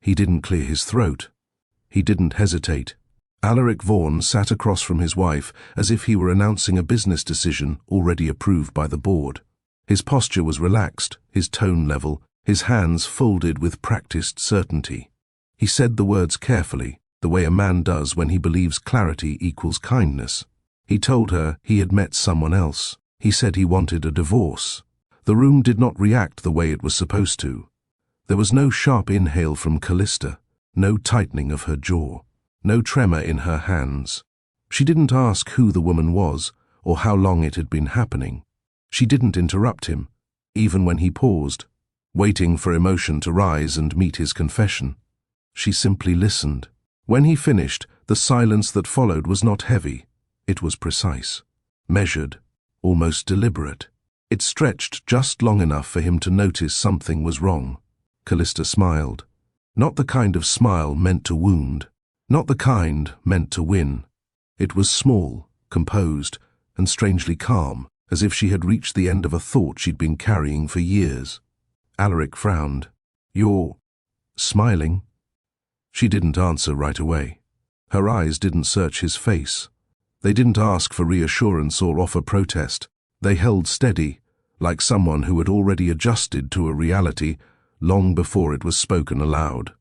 He didn't clear his throat. He didn't hesitate. Alaric Vaughan sat across from his wife as if he were announcing a business decision already approved by the board. His posture was relaxed, his tone level, his hands folded with practiced certainty. He said the words carefully, the way a man does when he believes clarity equals kindness. He told her he had met someone else. He said he wanted a divorce. The room did not react the way it was supposed to. There was no sharp inhale from Callista, no tightening of her jaw, no tremor in her hands. She didn't ask who the woman was or how long it had been happening. She didn't interrupt him, even when he paused, waiting for emotion to rise and meet his confession. She simply listened. When he finished, the silence that followed was not heavy. It was precise, measured, almost deliberate. It stretched just long enough for him to notice something was wrong. Callista smiled. Not the kind of smile meant to wound. Not the kind meant to win. It was small, composed, and strangely calm, as if she had reached the end of a thought she'd been carrying for years. Alaric frowned. "You're smiling?" She didn't answer right away. Her eyes didn't search his face. They didn't ask for reassurance or offer protest. They held steady, like someone who had already adjusted to a reality long before it was spoken aloud.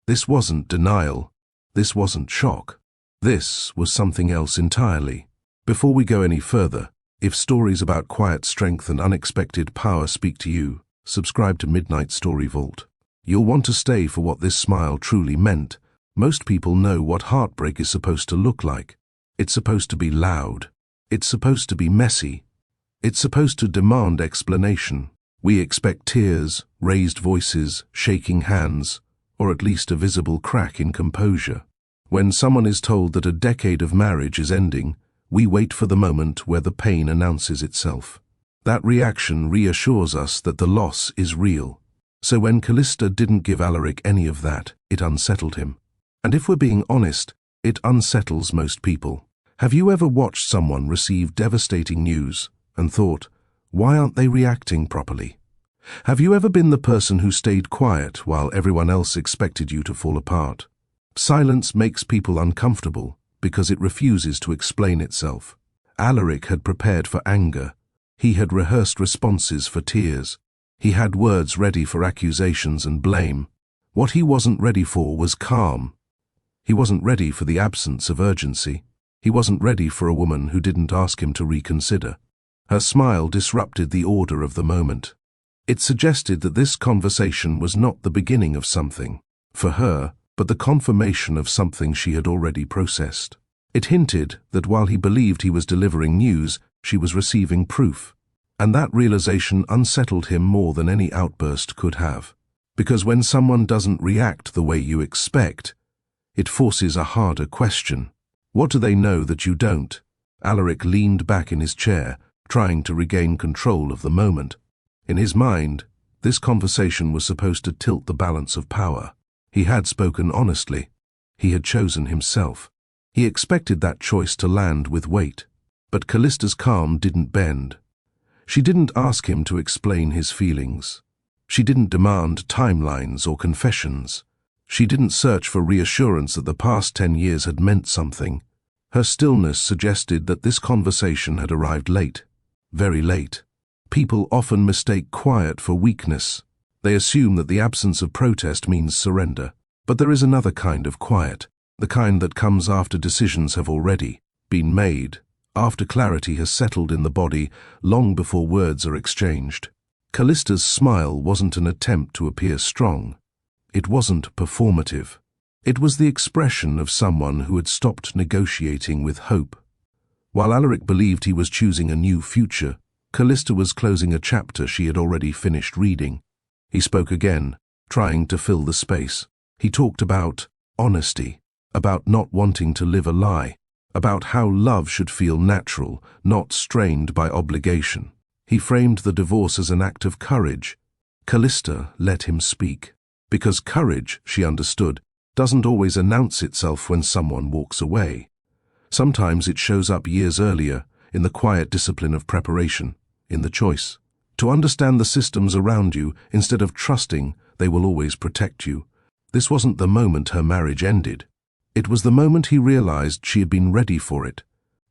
This wasn't denial. This wasn't shock. This was something else entirely. Before we go any further, if stories about quiet strength and unexpected power speak to you, subscribe to Midnight Story Vault. You'll want to stay for what this smile truly meant. Most people know what heartbreak is supposed to look like. It's supposed to be loud. It's supposed to be messy. It's supposed to demand explanation. We expect tears, raised voices, shaking hands, or at least a visible crack in composure. When someone is told that a decade of marriage is ending, we wait for the moment where the pain announces itself. That reaction reassures us that the loss is real. So when Callista didn't give Alaric any of that, it unsettled him. And if we're being honest, it unsettles most people. Have you ever watched someone receive devastating news and thought, why aren't they reacting properly? Have you ever been the person who stayed quiet while everyone else expected you to fall apart? Silence makes people uncomfortable because it refuses to explain itself. Alaric had prepared for anger. He had rehearsed responses for tears. He had words ready for accusations and blame. What he wasn't ready for was calm. He wasn't ready for the absence of urgency. He wasn't ready for a woman who didn't ask him to reconsider. Her smile disrupted the order of the moment. It suggested that this conversation was not the beginning of something, for her, but the confirmation of something she had already processed. It hinted that while he believed he was delivering news, she was receiving proof. And that realization unsettled him more than any outburst could have. Because when someone doesn't react the way you expect, it forces a harder question. What do they know that you don't? Alaric leaned back in his chair, trying to regain control of the moment. In his mind, this conversation was supposed to tilt the balance of power. He had spoken honestly. He had chosen himself. He expected that choice to land with weight. But Callista's calm didn't bend. She didn't ask him to explain his feelings. She didn't demand timelines or confessions. She didn't search for reassurance that the past 10 years had meant something. Her stillness suggested that this conversation had arrived late, very late. People often mistake quiet for weakness. They assume that the absence of protest means surrender. But there is another kind of quiet, the kind that comes after decisions have already been made, after clarity has settled in the body, long before words are exchanged. Callista's smile wasn't an attempt to appear strong. It wasn't performative. It was the expression of someone who had stopped negotiating with hope. While Alaric believed he was choosing a new future, Callista was closing a chapter she had already finished reading. He spoke again, trying to fill the space. He talked about honesty, about not wanting to live a lie, about how love should feel natural, not strained by obligation. He framed the divorce as an act of courage. Callista let him speak. Because courage, she understood, doesn't always announce itself when someone walks away. Sometimes it shows up years earlier, in the quiet discipline of preparation, in the choice. To understand the systems around you instead of trusting they will always protect you. This wasn't the moment her marriage ended. It was the moment he realized she had been ready for it.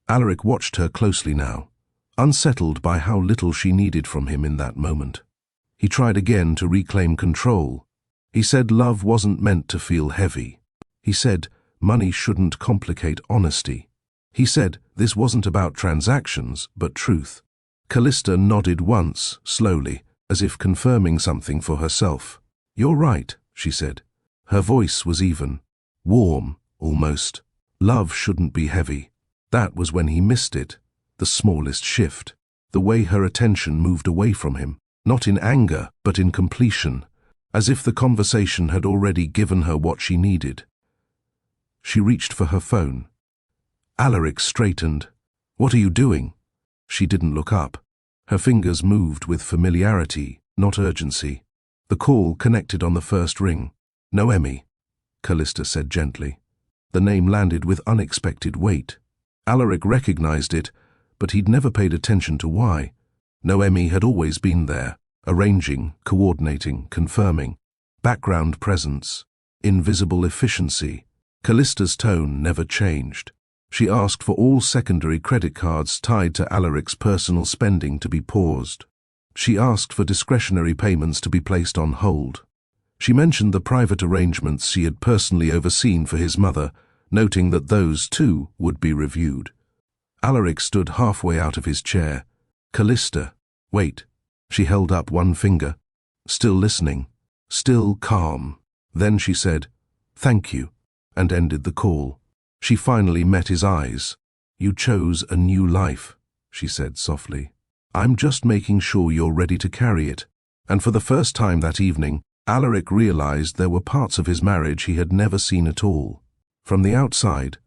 Alaric watched her closely now, unsettled by how little she needed from him in that moment. He tried again to reclaim control. He said love wasn't meant to feel heavy. He said money shouldn't complicate honesty. He said this wasn't about transactions, but truth. Callista nodded once, slowly, as if confirming something for herself. "You're right," she said. Her voice was even, warm, almost. Love shouldn't be heavy. That was when he missed it, the smallest shift, the way her attention moved away from him, not in anger, but in completion, as if the conversation had already given her what she needed. She reached for her phone. Alaric straightened. "What are you doing?" She didn't look up. Her fingers moved with familiarity, not urgency. The call connected on the first ring. "Noemi," Callista said gently. The name landed with unexpected weight. Alaric recognized it, but he'd never paid attention to why. Noemi had always been there, arranging, coordinating, confirming. Background presence, invisible efficiency. Callista's tone never changed. She asked for all secondary credit cards tied to Alaric's personal spending to be paused. She asked for discretionary payments to be placed on hold. She mentioned the private arrangements she had personally overseen for his mother, noting that those, too, would be reviewed. Alaric stood halfway out of his chair. "Callista, wait." She held up one finger. Still listening, still calm. Then she said, "Thank you," and ended the call. She finally met his eyes. "You chose a new life," she said softly. "I'm just making sure you're ready to carry it." And for the first time that evening, Alaric realized there were parts of his marriage he had never seen at all. From the outside,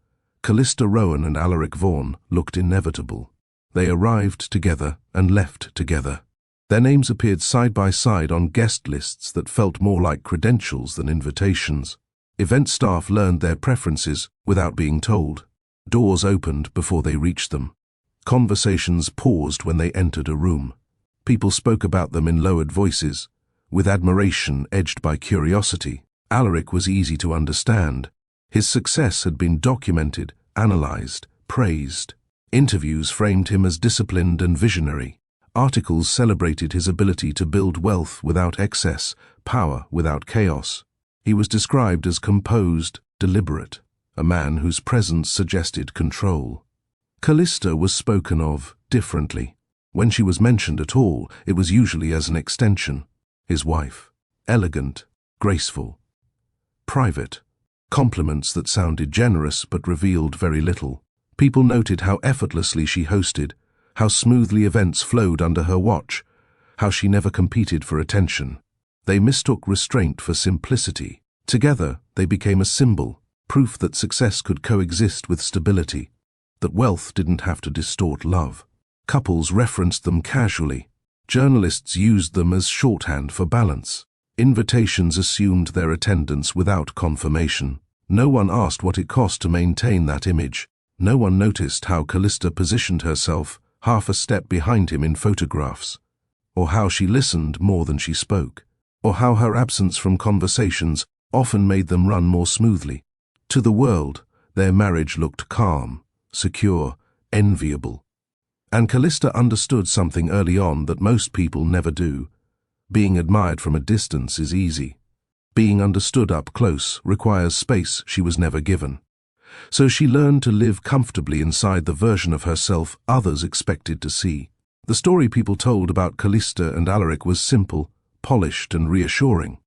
Callista Rowan and Alaric Vaughan looked inevitable. They arrived together and left together. Their names appeared side by side on guest lists that felt more like credentials than invitations. Event staff learned their preferences without being told. Doors opened before they reached them. Conversations paused when they entered a room. People spoke about them in lowered voices, with admiration edged by curiosity. Alaric was easy to understand. His success had been documented, analyzed, praised. Interviews framed him as disciplined and visionary. Articles celebrated his ability to build wealth without excess, power without chaos. He was described as composed, deliberate, a man whose presence suggested control. Callista was spoken of differently. When she was mentioned at all, it was usually as an extension. His wife. Elegant, graceful, private. Compliments that sounded generous but revealed very little. People noted how effortlessly she hosted, how smoothly events flowed under her watch, how she never competed for attention. They mistook restraint for simplicity. Together, they became a symbol, proof that success could coexist with stability, that wealth didn't have to distort love. Couples referenced them casually. Journalists used them as shorthand for balance. Invitations assumed their attendance without confirmation. No one asked what it cost to maintain that image. No one noticed how Callista positioned herself half a step behind him in photographs, or how she listened more than she spoke, or how her absence from conversations often made them run more smoothly. To the world, their marriage looked calm, secure, enviable. And Callista understood something early on that most people never do. Being admired from a distance is easy. Being understood up close requires space she was never given. So she learned to live comfortably inside the version of herself others expected to see. The story people told about Callista and Alaric was simple, polished and reassuring.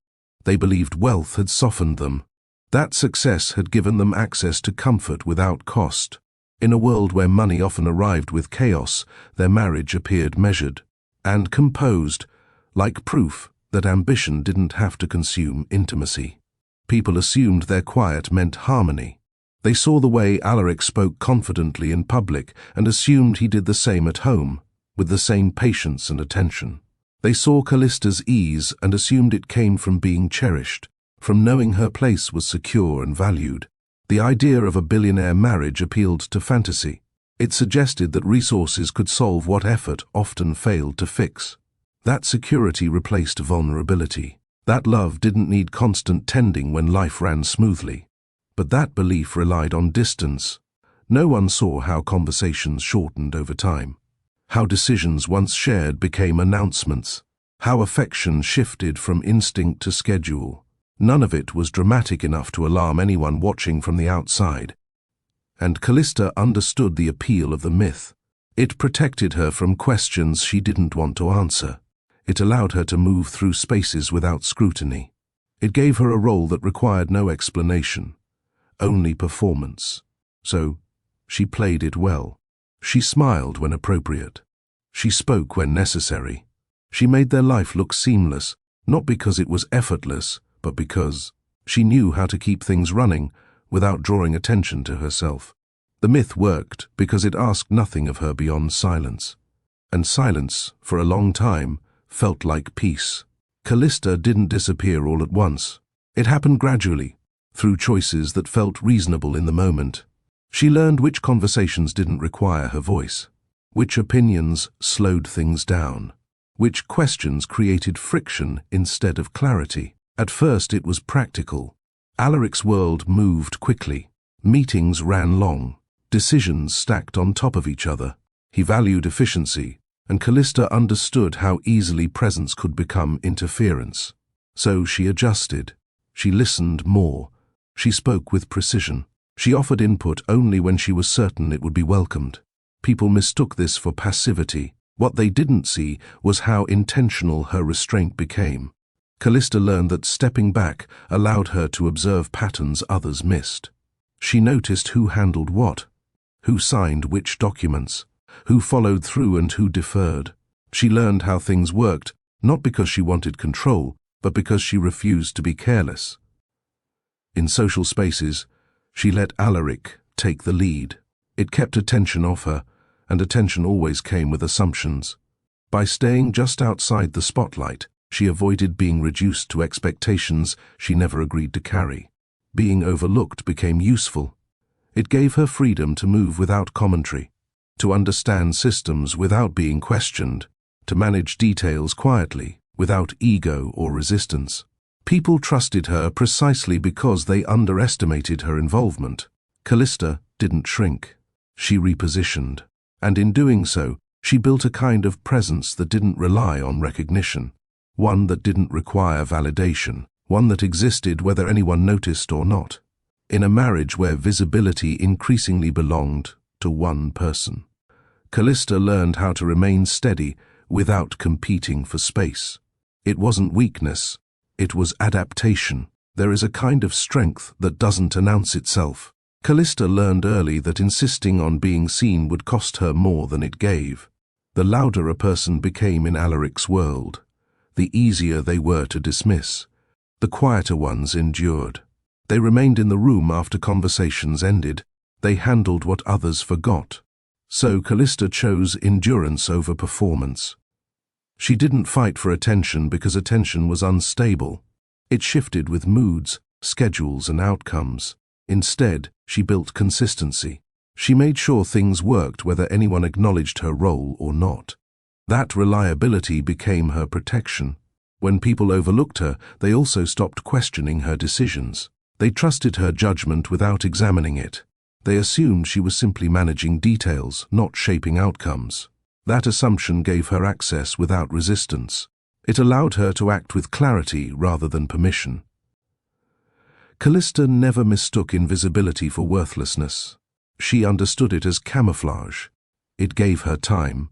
They believed wealth had softened them. That success had given them access to comfort without cost. In a world where money often arrived with chaos, their marriage appeared measured and composed, like proof that ambition didn't have to consume intimacy. People assumed their quiet meant harmony. They saw the way Alaric spoke confidently in public and assumed he did the same at home, with the same patience and attention. They saw Callista's ease and assumed it came from being cherished, from knowing her place was secure and valued. The idea of a billionaire marriage appealed to fantasy. It suggested that resources could solve what effort often failed to fix. That security replaced vulnerability. That love didn't need constant tending when life ran smoothly. But that belief relied on distance. No one saw how conversations shortened over time, how decisions once shared became announcements, how affection shifted from instinct to schedule. None of it was dramatic enough to alarm anyone watching from the outside. And Callista understood the appeal of the myth. It protected her from questions she didn't want to answer. It allowed her to move through spaces without scrutiny. It gave her a role that required no explanation, only performance. So, she played it well. She smiled when appropriate. She spoke when necessary. She made their life look seamless, not because it was effortless, but because she knew how to keep things running without drawing attention to herself. The myth worked because it asked nothing of her beyond silence. And silence, for a long time, felt like peace. Callista didn't disappear all at once. It happened gradually, through choices that felt reasonable in the moment. She learned which conversations didn't require her voice, which opinions slowed things down, which questions created friction instead of clarity. At first it was practical. Alaric's world moved quickly. Meetings ran long. Decisions stacked on top of each other. He valued efficiency, and Callista understood how easily presence could become interference. So she adjusted. She listened more. She spoke with precision. She offered input only when she was certain it would be welcomed. People mistook this for passivity. What they didn't see was how intentional her restraint became. Callista learned that stepping back allowed her to observe patterns others missed. She noticed who handled what, who signed which documents, who followed through and who deferred. She learned how things worked, not because she wanted control, but because she refused to be careless. In social spaces, she let Alaric take the lead. It kept attention off her, and attention always came with assumptions. By staying just outside the spotlight, she avoided being reduced to expectations she never agreed to carry. Being overlooked became useful. It gave her freedom to move without commentary, to understand systems without being questioned, to manage details quietly, without ego or resistance. People trusted her precisely because they underestimated her involvement. Callista didn't shrink. She repositioned. And in doing so, she built a kind of presence that didn't rely on recognition. One that didn't require validation. One that existed whether anyone noticed or not. In a marriage where visibility increasingly belonged to one person, Callista learned how to remain steady without competing for space. It wasn't weakness. It was adaptation. There is a kind of strength that doesn't announce itself. Callista learned early that insisting on being seen would cost her more than it gave. The louder a person became in Alaric's world, the easier they were to dismiss. The quieter ones endured. They remained in the room after conversations ended. They handled what others forgot. So Callista chose endurance over performance. She didn't fight for attention because attention was unstable. It shifted with moods, schedules, and outcomes. Instead, she built consistency. She made sure things worked whether anyone acknowledged her role or not. That reliability became her protection. When people overlooked her, they also stopped questioning her decisions. They trusted her judgment without examining it. They assumed she was simply managing details, not shaping outcomes. That assumption gave her access without resistance. It allowed her to act with clarity rather than permission. Callista never mistook invisibility for worthlessness. She understood it as camouflage. It gave her time.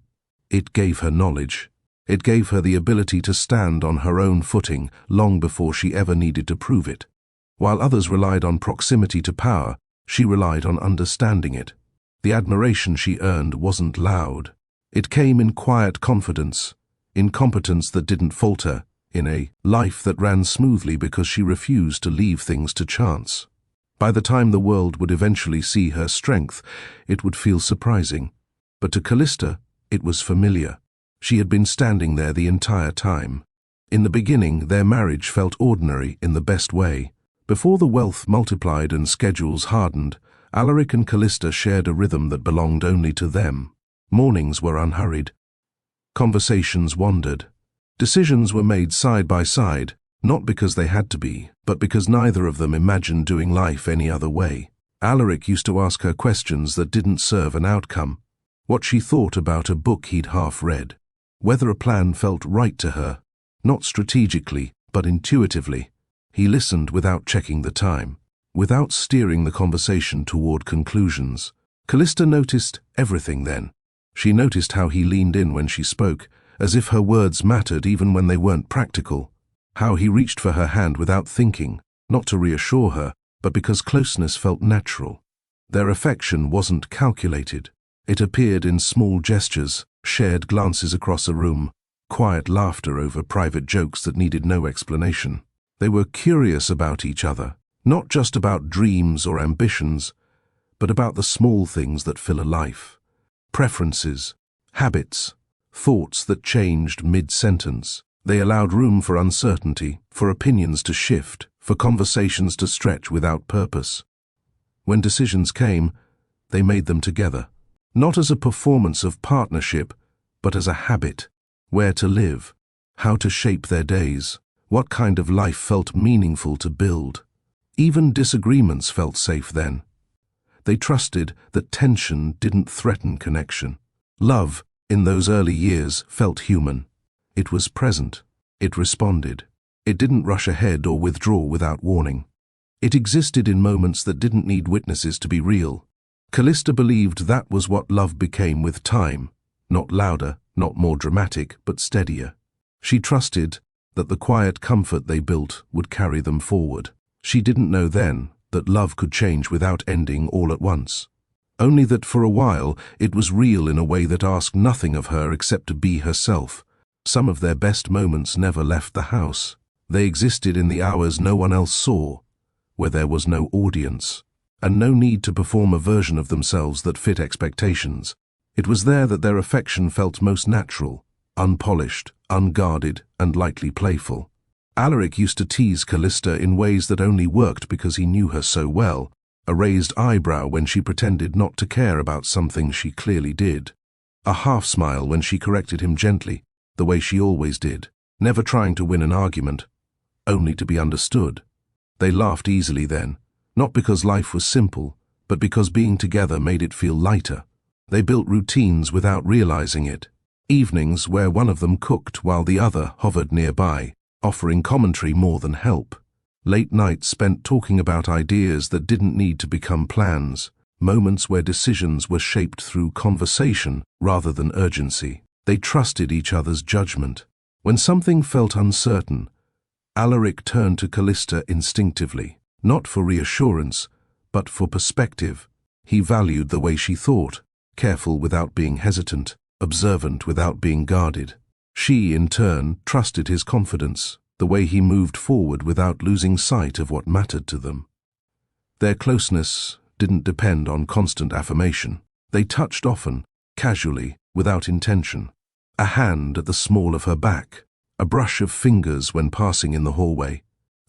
It gave her knowledge. It gave her the ability to stand on her own footing long before she ever needed to prove it. While others relied on proximity to power, she relied on understanding it. The admiration she earned wasn't loud. It came in quiet confidence, in competence that didn't falter, in a life that ran smoothly because she refused to leave things to chance. By the time the world would eventually see her strength, it would feel surprising. But to Callista, it was familiar. She had been standing there the entire time. In the beginning, their marriage felt ordinary in the best way. Before the wealth multiplied and schedules hardened, Alaric and Callista shared a rhythm that belonged only to them. Mornings were unhurried. Conversations wandered. Decisions were made side by side, Not because they had to be, but because neither of them imagined doing life any other way. Alaric used to ask her questions that didn't serve an outcome. What she thought about a book he'd half read. Whether a plan felt right to her, not strategically, but intuitively. He listened without checking the time, without steering the conversation toward conclusions. Callista noticed everything then. She noticed how he leaned in when she spoke, as if her words mattered even when they weren't practical. How he reached for her hand without thinking, not to reassure her, but because closeness felt natural. Their affection wasn't calculated. It appeared in small gestures, shared glances across a room, quiet laughter over private jokes that needed no explanation. They were curious about each other, not just about dreams or ambitions, but about the small things that fill a life. Preferences, habits, thoughts that changed mid-sentence. They allowed room for uncertainty, for opinions to shift, for conversations to stretch without purpose. When decisions came, they made them together. Not as a performance of partnership, but as a habit. Where to live, how to shape their days, what kind of life felt meaningful to build. Even disagreements felt safe then. They trusted that tension didn't threaten connection. Love, in those early years, felt human. It was present. It responded. It didn't rush ahead or withdraw without warning. It existed in moments that didn't need witnesses to be real. Callista believed that was what love became with time. Not louder, not more dramatic, but steadier. She trusted that the quiet comfort they built would carry them forward. She didn't know then that love could change without ending all at once. Only that for a while it was real in a way that asked nothing of her except to be herself. Some of their best moments never left the house. They existed in the hours no one else saw, where there was no audience, and no need to perform a version of themselves that fit expectations. It was there that their affection felt most natural, unpolished, unguarded, and lightly playful. Alaric used to tease Callista in ways that only worked because he knew her so well, a raised eyebrow when she pretended not to care about something she clearly did, a half-smile when she corrected him gently, the way she always did, never trying to win an argument, only to be understood. They laughed easily then, not because life was simple, but because being together made it feel lighter. They built routines without realizing it. Evenings where one of them cooked while the other hovered nearby, offering commentary more than help. Late nights spent talking about ideas that didn't need to become plans, moments where decisions were shaped through conversation rather than urgency. They trusted each other's judgment. When something felt uncertain, Alaric turned to Callista instinctively, not for reassurance, but for perspective. He valued the way she thought, careful without being hesitant, observant without being guarded. She, in turn, trusted his confidence, the way he moved forward without losing sight of what mattered to them. Their closeness didn't depend on constant affirmation. They touched often, casually, without intention. A hand at the small of her back, a brush of fingers when passing in the hallway.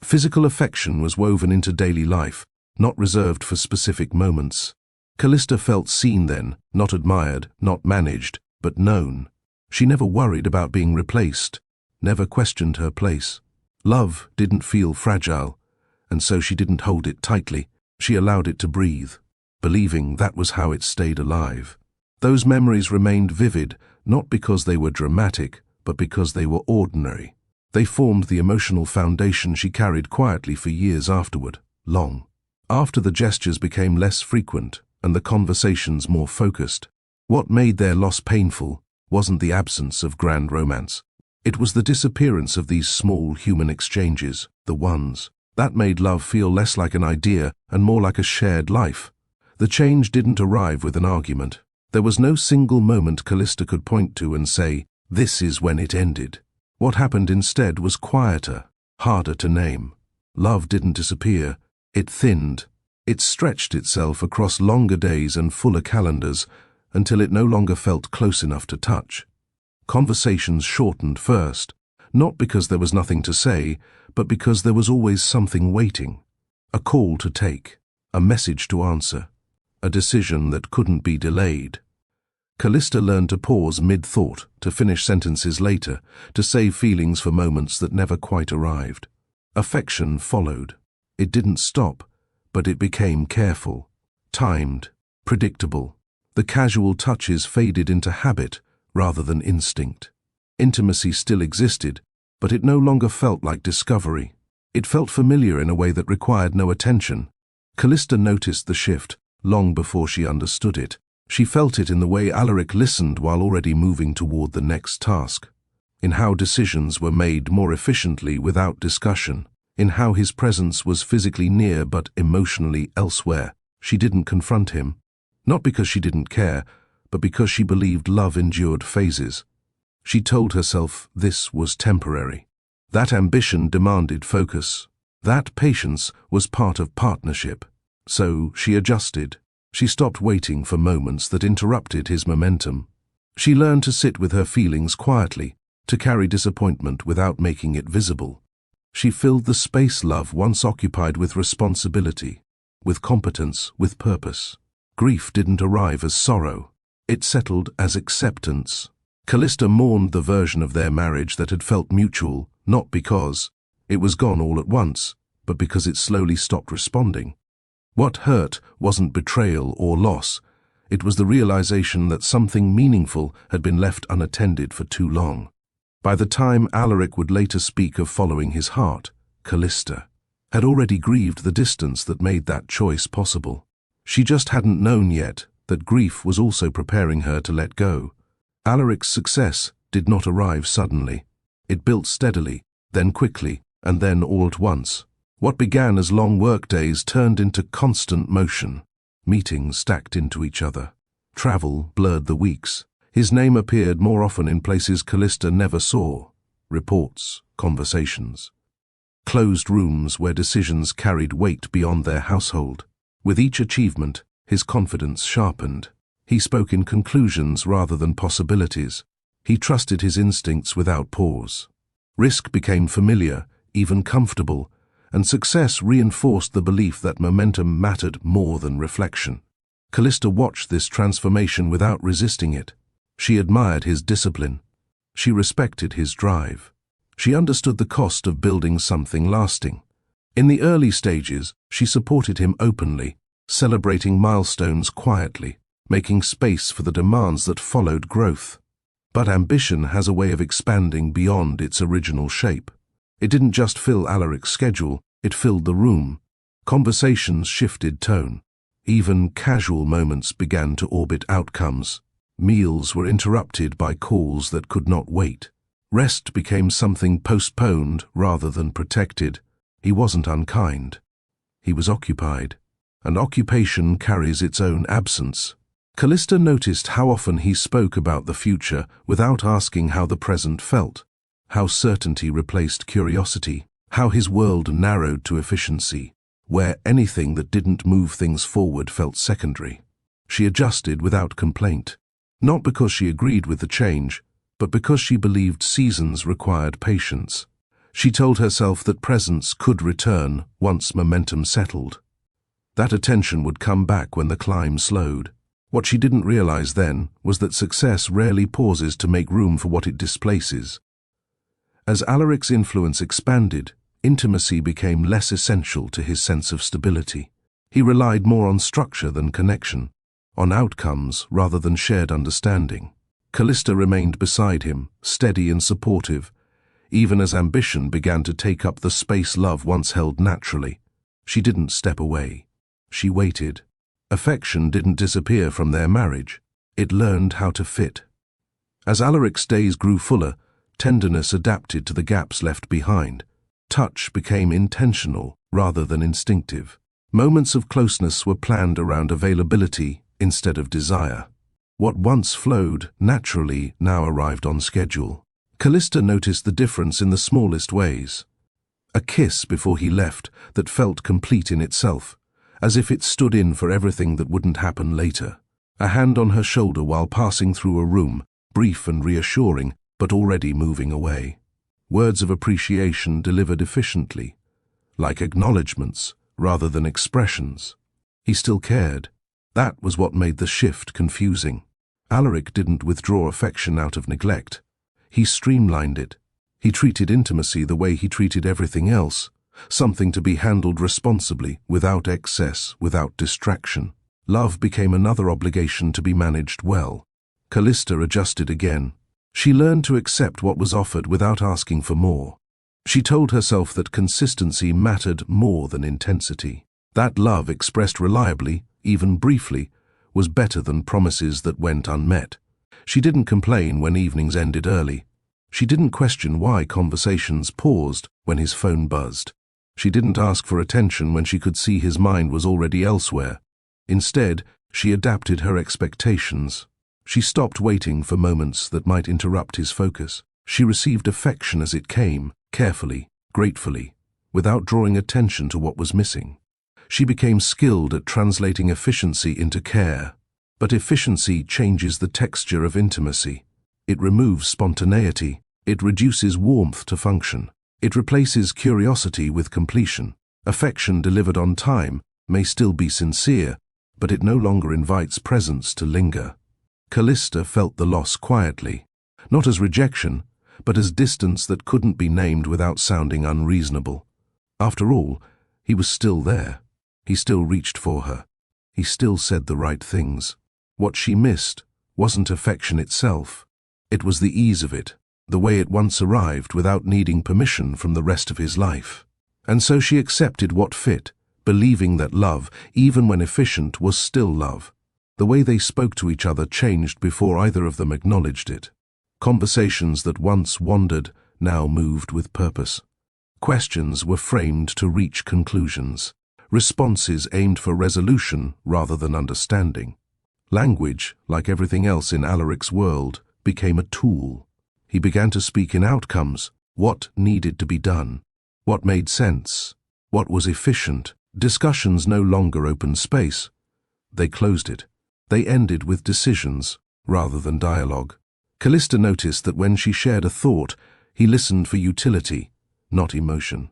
Physical affection was woven into daily life, not reserved for specific moments. Callista felt seen then, not admired, not managed, but known. She never worried about being replaced, never questioned her place. Love didn't feel fragile, and so she didn't hold it tightly. She allowed it to breathe, believing that was how it stayed alive. Those memories remained vivid, not because they were dramatic, but because they were ordinary. They formed the emotional foundation she carried quietly for years afterward, long after the gestures became less frequent and the conversations more focused. What made their loss painful wasn't the absence of grand romance. It was the disappearance of these small human exchanges, the ones that made love feel less like an idea and more like a shared life. The change didn't arrive with an argument. There was no single moment Callista could point to and say, "This is when it ended." What happened instead was quieter, harder to name. Love didn't disappear. It thinned. It stretched itself across longer days and fuller calendars until it no longer felt close enough to touch. Conversations shortened first, not because there was nothing to say, but because there was always something waiting. A call to take, a message to answer, a decision that couldn't be delayed. Callista learned to pause mid-thought, to finish sentences later, to save feelings for moments that never quite arrived. Affection followed. It didn't stop, but it became careful, timed, predictable. The casual touches faded into habit rather than instinct. Intimacy still existed, but it no longer felt like discovery. It felt familiar in a way that required no attention. Callista noticed the shift long before she understood it. She felt it in the way Alaric listened while already moving toward the next task, in how decisions were made more efficiently without discussion, in how his presence was physically near but emotionally elsewhere. She didn't confront him, not because she didn't care, but because she believed love endured phases. She told herself this was temporary. That ambition demanded focus. That patience was part of partnership. So she adjusted. She stopped waiting for moments that interrupted his momentum. She learned to sit with her feelings quietly, to carry disappointment without making it visible. She filled the space love once occupied with responsibility, with competence, with purpose. Grief didn't arrive as sorrow. It settled as acceptance. Callista mourned the version of their marriage that had felt mutual, not because it was gone all at once, but because it slowly stopped responding. What hurt wasn't betrayal or loss. It was the realization that something meaningful had been left unattended for too long. By the time Alaric would later speak of following his heart, Callista had already grieved the distance that made that choice possible. She just hadn't known yet that grief was also preparing her to let go. Alaric's success did not arrive suddenly. It built steadily, then quickly, and then all at once. What began as long workdays turned into constant motion. Meetings stacked into each other. Travel blurred the weeks. His name appeared more often in places Callista never saw. Reports, conversations. Closed rooms where decisions carried weight beyond their household. With each achievement, his confidence sharpened. He spoke in conclusions rather than possibilities. He trusted his instincts without pause. Risk became familiar, even comfortable, and success reinforced the belief that momentum mattered more than reflection. Callista watched this transformation without resisting it. She admired his discipline. She respected his drive. She understood the cost of building something lasting. In the early stages, she supported him openly, celebrating milestones quietly, making space for the demands that followed growth. But ambition has a way of expanding beyond its original shape. It didn't just fill Alaric's schedule, it filled the room. Conversations shifted tone. Even casual moments began to orbit outcomes. Meals were interrupted by calls that could not wait. Rest became something postponed rather than protected. He wasn't unkind. He was occupied. And occupation carries its own absence. Callista noticed how often he spoke about the future without asking how the present felt, how certainty replaced curiosity, how his world narrowed to efficiency, where anything that didn't move things forward felt secondary. She adjusted without complaint, not because she agreed with the change, but because she believed seasons required patience. She told herself that presence could return once momentum settled. That attention would come back when the climb slowed. What she didn't realize then was that success rarely pauses to make room for what it displaces. As Alaric's influence expanded, intimacy became less essential to his sense of stability. He relied more on structure than connection, on outcomes rather than shared understanding. Callista remained beside him, steady and supportive, even as ambition began to take up the space love once held naturally. She didn't step away. She waited. Affection didn't disappear from their marriage. It learned how to fit. As Alaric's days grew fuller, tenderness adapted to the gaps left behind. Touch became intentional rather than instinctive. Moments of closeness were planned around availability instead of desire. What once flowed naturally now arrived on schedule. Callista noticed the difference in the smallest ways. A kiss before he left that felt complete in itself, as if it stood in for everything that wouldn't happen later. A hand on her shoulder while passing through a room, brief and reassuring, but already moving away. Words of appreciation delivered efficiently, like acknowledgements rather than expressions. He still cared. That was what made the shift confusing. Alaric didn't withdraw affection out of neglect. He streamlined it. He treated intimacy the way he treated everything else, something to be handled responsibly, without excess, without distraction. Love became another obligation to be managed well. Callista adjusted again. She learned to accept what was offered without asking for more. She told herself that consistency mattered more than intensity. That love expressed reliably, even briefly, was better than promises that went unmet. She didn't complain when evenings ended early. She didn't question why conversations paused when his phone buzzed. She didn't ask for attention when she could see his mind was already elsewhere. Instead, she adapted her expectations. She stopped waiting for moments that might interrupt his focus. She received affection as it came, carefully, gratefully, without drawing attention to what was missing. She became skilled at translating efficiency into care. But efficiency changes the texture of intimacy. It removes spontaneity. It reduces warmth to function. It replaces curiosity with completion. Affection delivered on time may still be sincere, but it no longer invites presence to linger. Callista felt the loss quietly, not as rejection, but as distance that couldn't be named without sounding unreasonable. After all, he was still there. He still reached for her. He still said the right things. What she missed wasn't affection itself. It was the ease of it, the way it once arrived without needing permission from the rest of his life. And so she accepted what fit, believing that love, even when efficient, was still love. The way they spoke to each other changed before either of them acknowledged it. Conversations that once wandered now moved with purpose. Questions were framed to reach conclusions. Responses aimed for resolution rather than understanding. Language, like everything else in Alaric's world, became a tool. He began to speak in outcomes, what needed to be done, what made sense, what was efficient. Discussions no longer opened space. They closed it. They ended with decisions rather than dialogue. Callista noticed that when she shared a thought, he listened for utility, not emotion.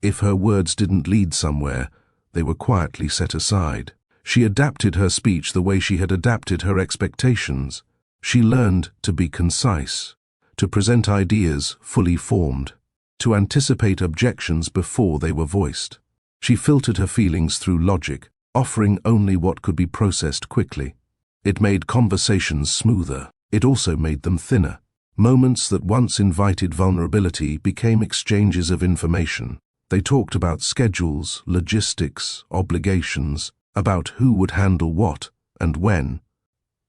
If her words didn't lead somewhere, they were quietly set aside. She adapted her speech the way she had adapted her expectations. She learned to be concise, to present ideas fully formed, to anticipate objections before they were voiced. She filtered her feelings through logic, offering only what could be processed quickly. It made conversations smoother. It also made them thinner. Moments that once invited vulnerability became exchanges of information. They talked about schedules, logistics, obligations, about who would handle what and when.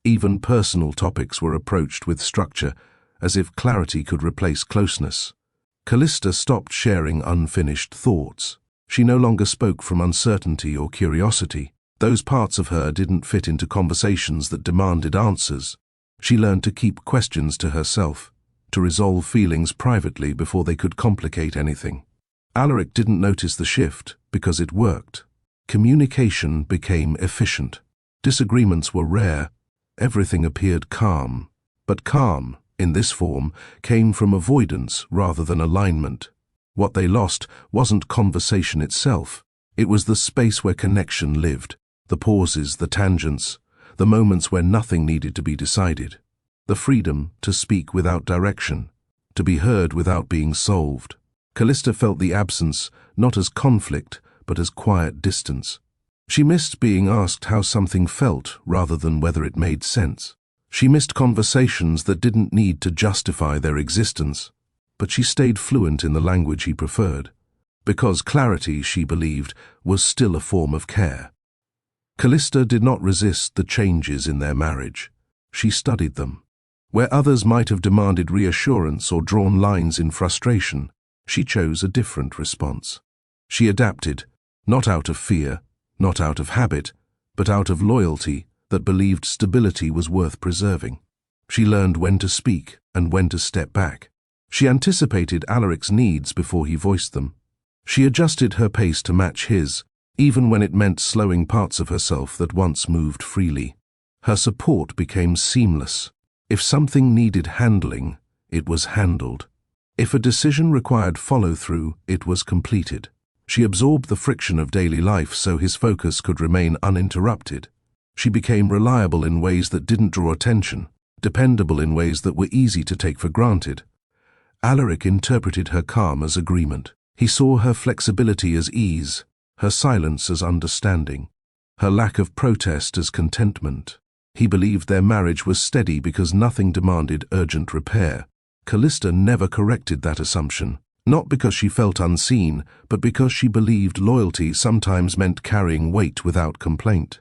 Even personal topics were approached with structure, as if clarity could replace closeness. Callista stopped sharing unfinished thoughts. She no longer spoke from uncertainty or curiosity. Those parts of her didn't fit into conversations that demanded answers. She learned to keep questions to herself, to resolve feelings privately before they could complicate anything. Alaric didn't notice the shift because it worked. Communication became efficient. Disagreements were rare. Everything appeared calm. But calm, in this form, came from avoidance rather than alignment. What they lost wasn't conversation itself. It was the space where connection lived, the pauses, the tangents, the moments where nothing needed to be decided. The freedom to speak without direction, to be heard without being solved. Callista felt the absence not as conflict, but as quiet distance. She missed being asked how something felt rather than whether it made sense. She missed conversations that didn't need to justify their existence, but she stayed fluent in the language he preferred, because clarity, she believed, was still a form of care. Callista did not resist the changes in their marriage. She studied them. Where others might have demanded reassurance or drawn lines in frustration, she chose a different response. She adapted, not out of fear, not out of habit, but out of loyalty that believed stability was worth preserving. She learned when to speak and when to step back. She anticipated Alaric's needs before he voiced them. She adjusted her pace to match his, even when it meant slowing parts of herself that once moved freely. Her support became seamless. If something needed handling, it was handled. If a decision required follow-through, it was completed. She absorbed the friction of daily life so his focus could remain uninterrupted. She became reliable in ways that didn't draw attention, dependable in ways that were easy to take for granted. Alaric interpreted her calm as agreement. He saw her flexibility as ease, her silence as understanding, her lack of protest as contentment. He believed their marriage was steady because nothing demanded urgent repair. Callista never corrected that assumption, not because she felt unseen, but because she believed loyalty sometimes meant carrying weight without complaint.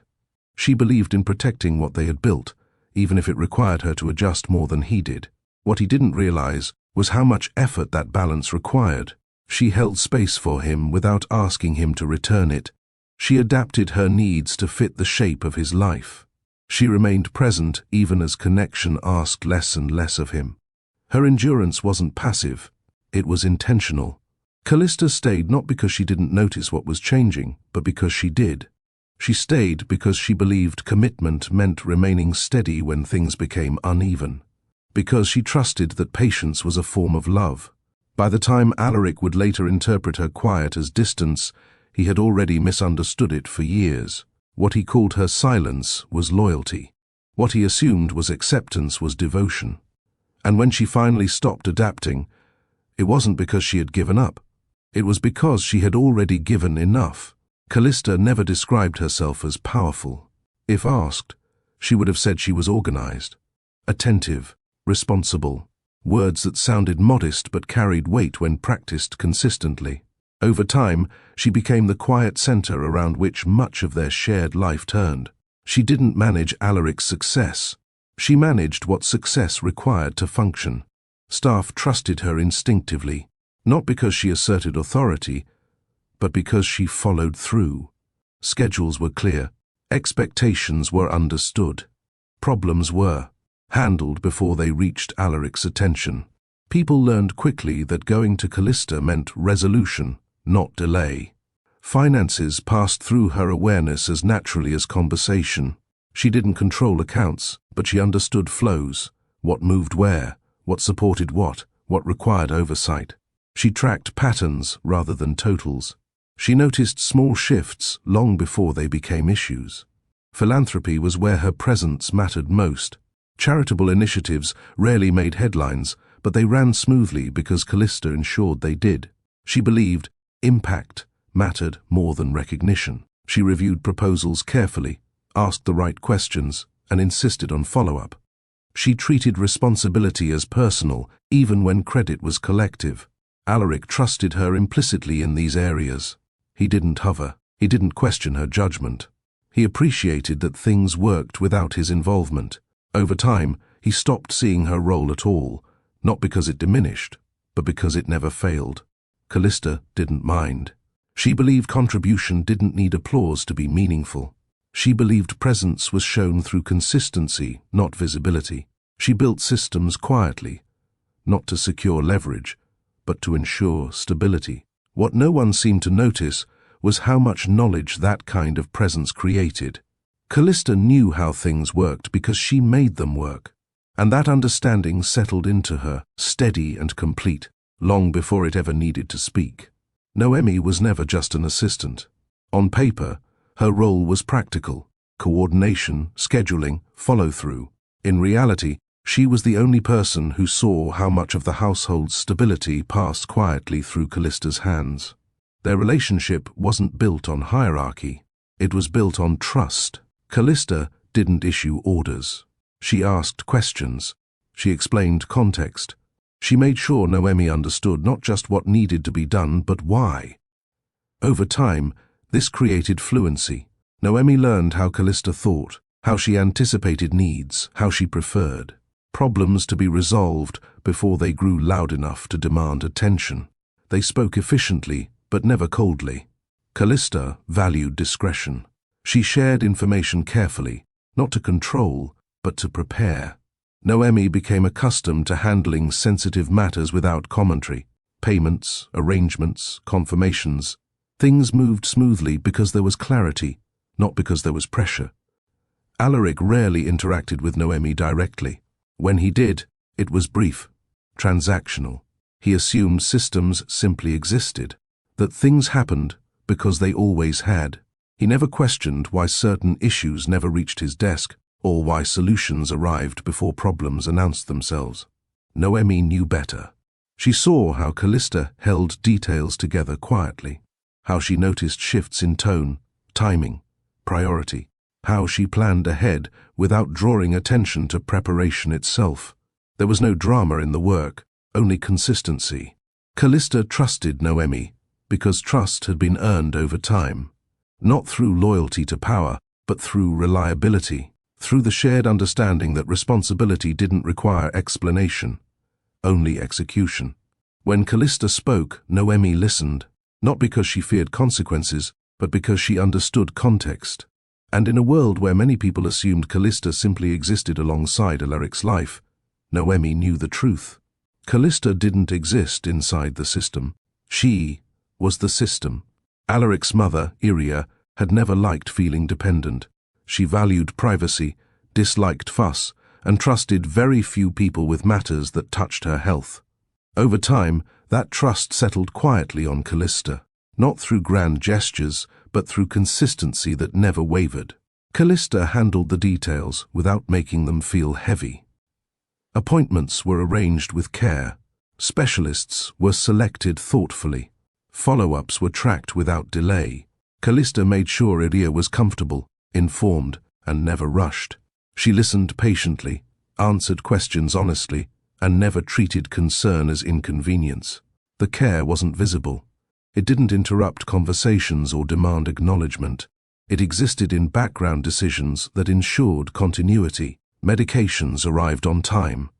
She believed in protecting what they had built, even if it required her to adjust more than he did. What he didn't realize was how much effort that balance required. She held space for him without asking him to return it. She adapted her needs to fit the shape of his life. She remained present even as connection asked less and less of him. Her endurance wasn't passive, it was intentional. Callista stayed not because she didn't notice what was changing, but because she did. She stayed because she believed commitment meant remaining steady when things became uneven. Because she trusted that patience was a form of love. By the time Alaric would later interpret her quiet as distance, he had already misunderstood it for years. What he called her silence was loyalty. What he assumed was acceptance was devotion. And when she finally stopped adapting, it wasn't because she had given up. It was because she had already given enough. Callista never described herself as powerful. If asked, she would have said she was organized, attentive, responsible, words that sounded modest but carried weight when practiced consistently. Over time, she became the quiet center around which much of their shared life turned. She didn't manage Alaric's success. She managed what success required to function. Staff trusted her instinctively, not because she asserted authority, but because she followed through. Schedules were clear. Expectations were understood. Problems were handled before they reached Alaric's attention. People learned quickly that going to Callista meant resolution, not delay. Finances passed through her awareness as naturally as conversation. She didn't control accounts, but she understood flows, what moved where, what supported what required oversight. She tracked patterns rather than totals. She noticed small shifts long before they became issues. Philanthropy was where her presence mattered most. Charitable initiatives rarely made headlines, but they ran smoothly because Callista ensured they did. She believed impact mattered more than recognition. She reviewed proposals carefully, asked the right questions, and insisted on follow-up. She treated responsibility as personal, even when credit was collective. Alaric trusted her implicitly in these areas. He didn't hover. He didn't question her judgment. He appreciated that things worked without his involvement. Over time, he stopped seeing her role at all, not because it diminished, but because it never failed. Callista didn't mind. She believed contribution didn't need applause to be meaningful. She believed presence was shown through consistency, not visibility. She built systems quietly, not to secure leverage, but to ensure stability. What no one seemed to notice was how much knowledge that kind of presence created. Callista knew how things worked because she made them work, and that understanding settled into her, steady and complete, long before it ever needed to speak. Noemi was never just an assistant. On paper, her role was practical: coordination, scheduling, follow-through. In reality, she was the only person who saw how much of the household's stability passed quietly through Callista's hands. Their relationship wasn't built on hierarchy. It was built on trust. Callista didn't issue orders. She asked questions. She explained context. She made sure Noemi understood not just what needed to be done, but why. Over time, this created fluency. Noemi learned how Callista thought, how she anticipated needs, how she preferred problems to be resolved before they grew loud enough to demand attention. They spoke efficiently, but never coldly. Callista valued discretion. She shared information carefully, not to control, but to prepare. Noemi became accustomed to handling sensitive matters without commentary. Payments, arrangements, confirmations. Things moved smoothly because there was clarity, not because there was pressure. Alaric rarely interacted with Noemi directly. When he did, it was brief, transactional. He assumed systems simply existed, that things happened because they always had. He never questioned why certain issues never reached his desk, or why solutions arrived before problems announced themselves. Noemi knew better. She saw how Callista held details together quietly, how she noticed shifts in tone, timing, priority, how she planned ahead without drawing attention to preparation itself. There was no drama in the work, only consistency. Callista trusted Noemi because trust had been earned over time, not through loyalty to power, but through reliability, through the shared understanding that responsibility didn't require explanation, only execution. When Callista spoke, Noemi listened, not because she feared consequences, but because she understood context. And in a world where many people assumed Callista simply existed alongside Alaric's life, Noemi knew the truth. Callista didn't exist inside the system. She was the system. Alaric's mother, Iria, had never liked feeling dependent. She valued privacy, disliked fuss, and trusted very few people with matters that touched her health. Over time, that trust settled quietly on Callista, not through grand gestures, but through consistency that never wavered. Callista handled the details without making them feel heavy. Appointments were arranged with care. Specialists were selected thoughtfully. Follow-ups were tracked without delay. Callista made sure Iria was comfortable, informed, and never rushed. She listened patiently, answered questions honestly, and never treated concern as inconvenience. The care wasn't visible. It didn't interrupt conversations or demand acknowledgement. It existed in background decisions that ensured continuity. Medications arrived on time.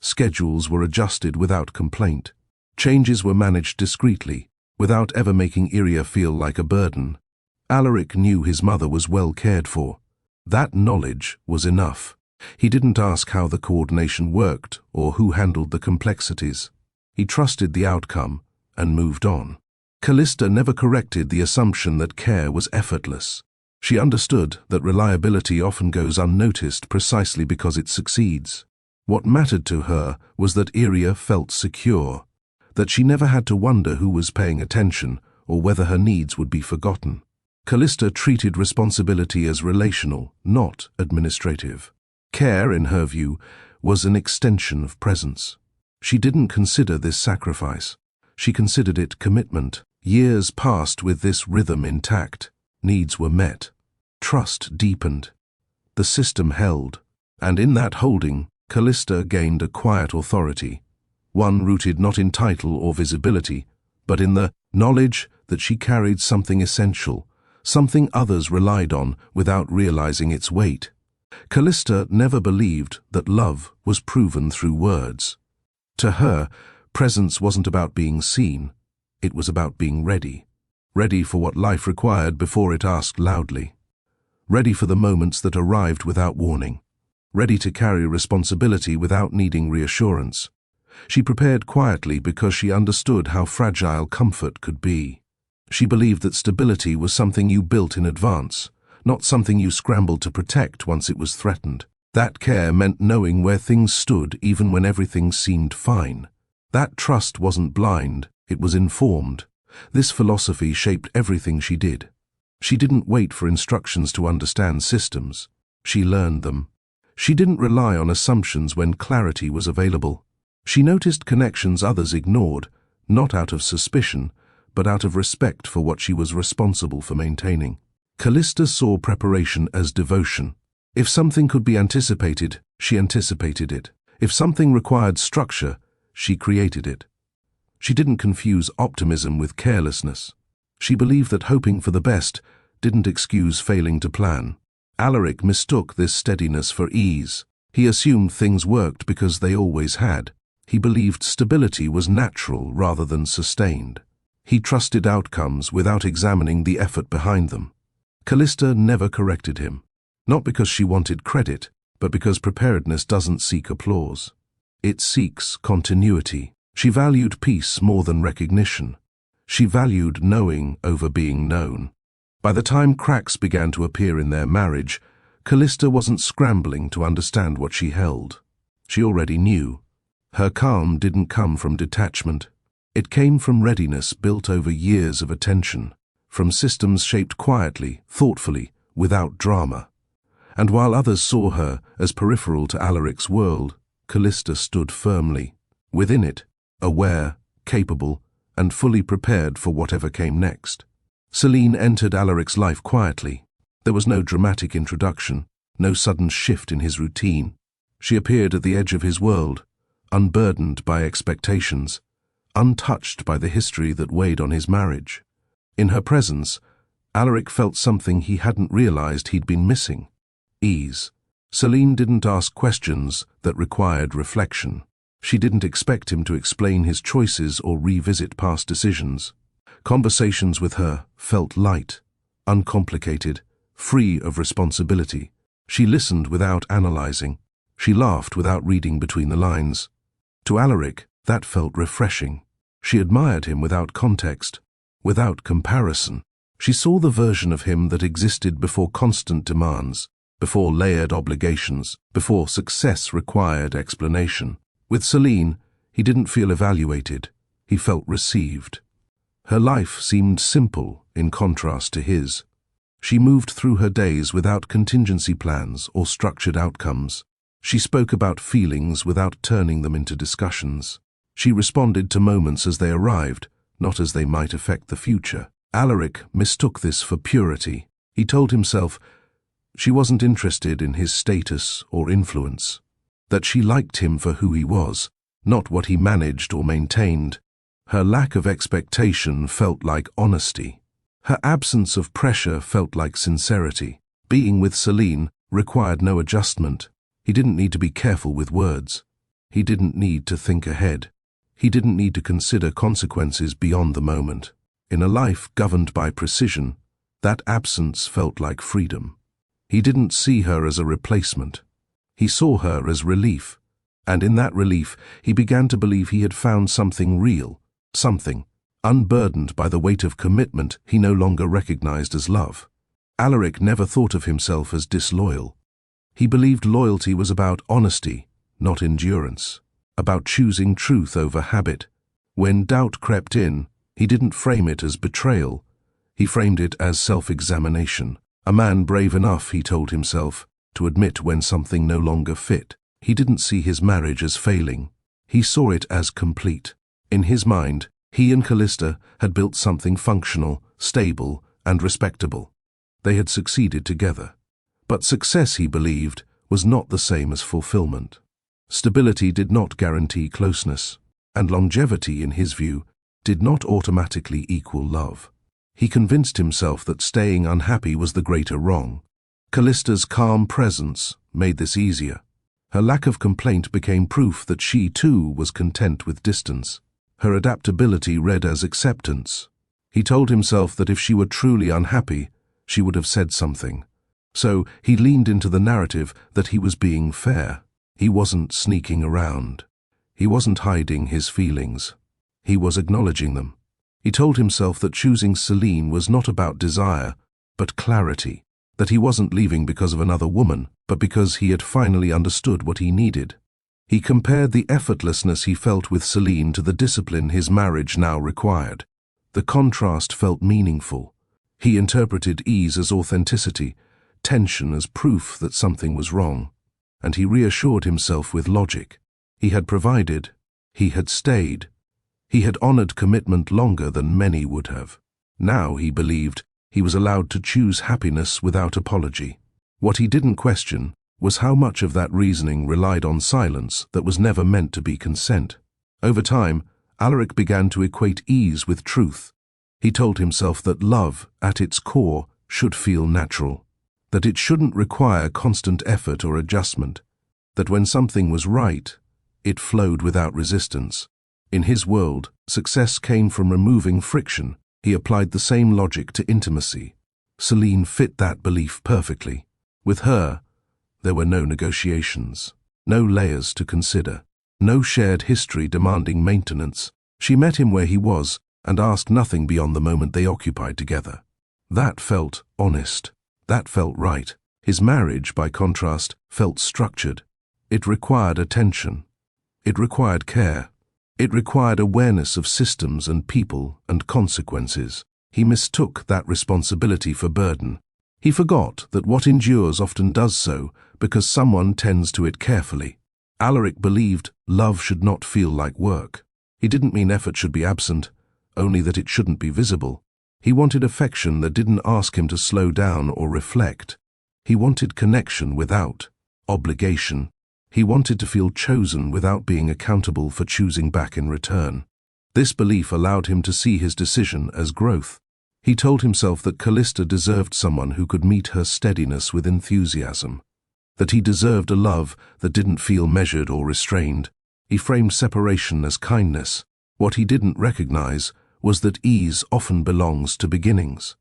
Schedules were adjusted without complaint. Changes were managed discreetly, without ever making Iria feel like a burden. Alaric knew his mother was well cared for. That knowledge was enough. He didn't ask how the coordination worked or who handled the complexities. He trusted the outcome and moved on. Callista never corrected the assumption that care was effortless. She understood that reliability often goes unnoticed precisely because it succeeds. What mattered to her was that Iria felt secure, that she never had to wonder who was paying attention or whether her needs would be forgotten. Callista treated responsibility as relational, not administrative. Care, in her view, was an extension of presence. She didn't consider this sacrifice. She considered it commitment. Years passed with this rhythm intact. Needs were met. Trust deepened. The system held. And in that holding, Callista gained a quiet authority, one rooted not in title or visibility, but in the knowledge that she carried something essential, something others relied on without realizing its weight. Callista never believed that love was proven through words. To her, presence wasn't about being seen. It was about being ready. Ready for what life required before it asked loudly. Ready for the moments that arrived without warning. Ready to carry responsibility without needing reassurance. She prepared quietly because she understood how fragile comfort could be. She believed that stability was something you built in advance, not something you scrambled to protect once it was threatened. That care meant knowing where things stood even when everything seemed fine. That trust wasn't blind, it was informed. This philosophy shaped everything she did. She didn't wait for instructions to understand systems. She learned them. She didn't rely on assumptions when clarity was available. She noticed connections others ignored, not out of suspicion, but out of respect for what she was responsible for maintaining. Callista saw preparation as devotion. If something could be anticipated, she anticipated it. If something required structure, she created it. She didn't confuse optimism with carelessness. She believed that hoping for the best didn't excuse failing to plan. Alaric mistook this steadiness for ease. He assumed things worked because they always had. He believed stability was natural rather than sustained. He trusted outcomes without examining the effort behind them. Callista never corrected him, not because she wanted credit, but because preparedness doesn't seek applause. It seeks continuity. She valued peace more than recognition. She valued knowing over being known. By the time cracks began to appear in their marriage, Callista wasn't scrambling to understand what she held. She already knew. Her calm didn't come from detachment. It came from readiness built over years of attention, from systems shaped quietly, thoughtfully, without drama. And while others saw her as peripheral to Alaric's world, Callista stood firmly. Within it, aware, capable, and fully prepared for whatever came next. Celine entered Alaric's life quietly. There was no dramatic introduction, no sudden shift in his routine. She appeared at the edge of his world, unburdened by expectations, untouched by the history that weighed on his marriage. In her presence, Alaric felt something he hadn't realized he'd been missing: ease. Celine didn't ask questions that required reflection. She didn't expect him to explain his choices or revisit past decisions. Conversations with her felt light, uncomplicated, free of responsibility. She listened without analyzing. She laughed without reading between the lines. To Alaric, that felt refreshing. She admired him without context, without comparison. She saw the version of him that existed before constant demands, before layered obligations, before success required explanation. With Celine, he didn't feel evaluated. He felt received. Her life seemed simple in contrast to his. She moved through her days without contingency plans or structured outcomes. She spoke about feelings without turning them into discussions. She responded to moments as they arrived, not as they might affect the future. Alaric mistook this for purity. He told himself she wasn't interested in his status or influence, that she liked him for who he was, not what he managed or maintained. Her lack of expectation felt like honesty. Her absence of pressure felt like sincerity. Being with Celine required no adjustment. He didn't need to be careful with words. He didn't need to think ahead. He didn't need to consider consequences beyond the moment. In a life governed by precision, that absence felt like freedom. He didn't see her as a replacement. He saw her as relief. And in that relief, he began to believe he had found something real, something unburdened by the weight of commitment he no longer recognized as love. Alaric never thought of himself as disloyal. He believed loyalty was about honesty, not endurance, about choosing truth over habit. When doubt crept in, he didn't frame it as betrayal. He framed it as self-examination. A man brave enough, he told himself, to admit when something no longer fit. He didn't see his marriage as failing. He saw it as complete. In his mind, he and Callista had built something functional, stable, and respectable. They had succeeded together. But success, he believed, was not the same as fulfillment. Stability did not guarantee closeness, and longevity, in his view, did not automatically equal love. He convinced himself that staying unhappy was the greater wrong. Callista's calm presence made this easier. Her lack of complaint became proof that she, too, was content with distance. Her adaptability read as acceptance. He told himself that if she were truly unhappy, she would have said something. So he leaned into the narrative that he was being fair. He wasn't sneaking around. He wasn't hiding his feelings. He was acknowledging them. He told himself that choosing Celine was not about desire, but clarity. That he wasn't leaving because of another woman, but because he had finally understood what he needed. He compared the effortlessness he felt with Celine to the discipline his marriage now required. The contrast felt meaningful. He interpreted ease as authenticity, tension as proof that something was wrong. And he reassured himself with logic. He had provided. He had stayed. He had honored commitment longer than many would have. Now, he believed, he was allowed to choose happiness without apology. What he didn't question was how much of that reasoning relied on silence that was never meant to be consent. Over time, Alaric began to equate ease with truth. He told himself that love, at its core, should feel natural, that it shouldn't require constant effort or adjustment, that when something was right, it flowed without resistance. In his world, success came from removing friction. He applied the same logic to intimacy. Celine fit that belief perfectly. With her, there were no negotiations, no layers to consider, no shared history demanding maintenance. She met him where he was and asked nothing beyond the moment they occupied together. That felt honest. That felt right. His marriage, by contrast, felt structured. It required attention. It required care. It required awareness of systems and people and consequences. He mistook that responsibility for burden. He forgot that what endures often does so because someone tends to it carefully. Alaric believed love should not feel like work. He didn't mean effort should be absent, only that it shouldn't be visible. He wanted affection that didn't ask him to slow down or reflect. He wanted connection without obligation. He wanted to feel chosen without being accountable for choosing back in return. This belief allowed him to see his decision as growth. He told himself that Callista deserved someone who could meet her steadiness with enthusiasm, that he deserved a love that didn't feel measured or restrained. He framed separation as kindness. What he didn't recognize was that ease often belongs to beginnings.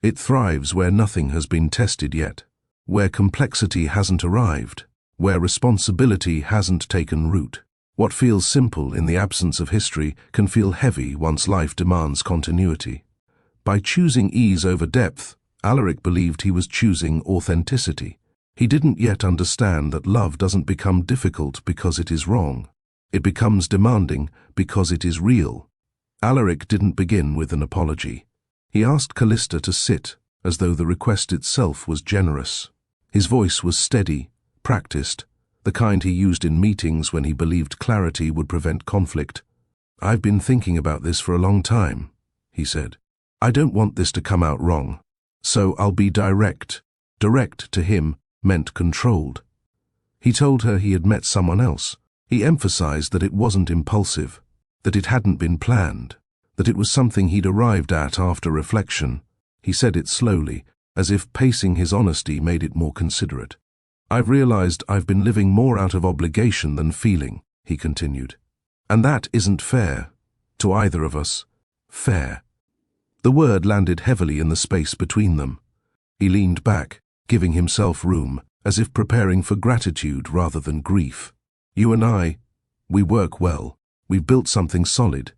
It thrives where nothing has been tested yet, where complexity hasn't arrived, where responsibility hasn't taken root. What feels simple in the absence of history can feel heavy once life demands continuity. By choosing ease over depth, Alaric believed he was choosing authenticity. He didn't yet understand that love doesn't become difficult because it is wrong. It becomes demanding because it is real. Alaric didn't begin with an apology. He asked Callista to sit, as though the request itself was generous. His voice was steady, practiced, the kind he used in meetings when he believed clarity would prevent conflict. "I've been thinking about this for a long time," he said. "I don't want this to come out wrong, so I'll be direct." Direct to him meant controlled. He told her he had met someone else. He emphasized that it wasn't impulsive, that it hadn't been planned, that it was something he'd arrived at after reflection. He said it slowly, as if pacing his honesty made it more considerate. "I've realized I've been living more out of obligation than feeling," he continued. "And that isn't fair, to either of us. Fair." The word landed heavily in the space between them. He leaned back, giving himself room, as if preparing for gratitude rather than grief. "You and I, we work well. We've built something solid.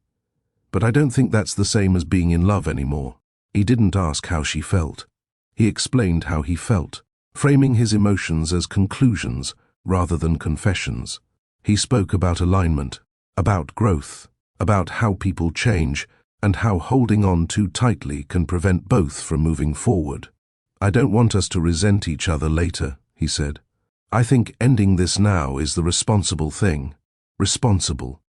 But I don't think that's the same as being in love anymore." He didn't ask how she felt. He explained how he felt, framing his emotions as conclusions rather than confessions. He spoke about alignment, about growth, about how people change, and how holding on too tightly can prevent both from moving forward. "I don't want us to resent each other later," he said. "I think ending this now is the responsible thing." Responsible.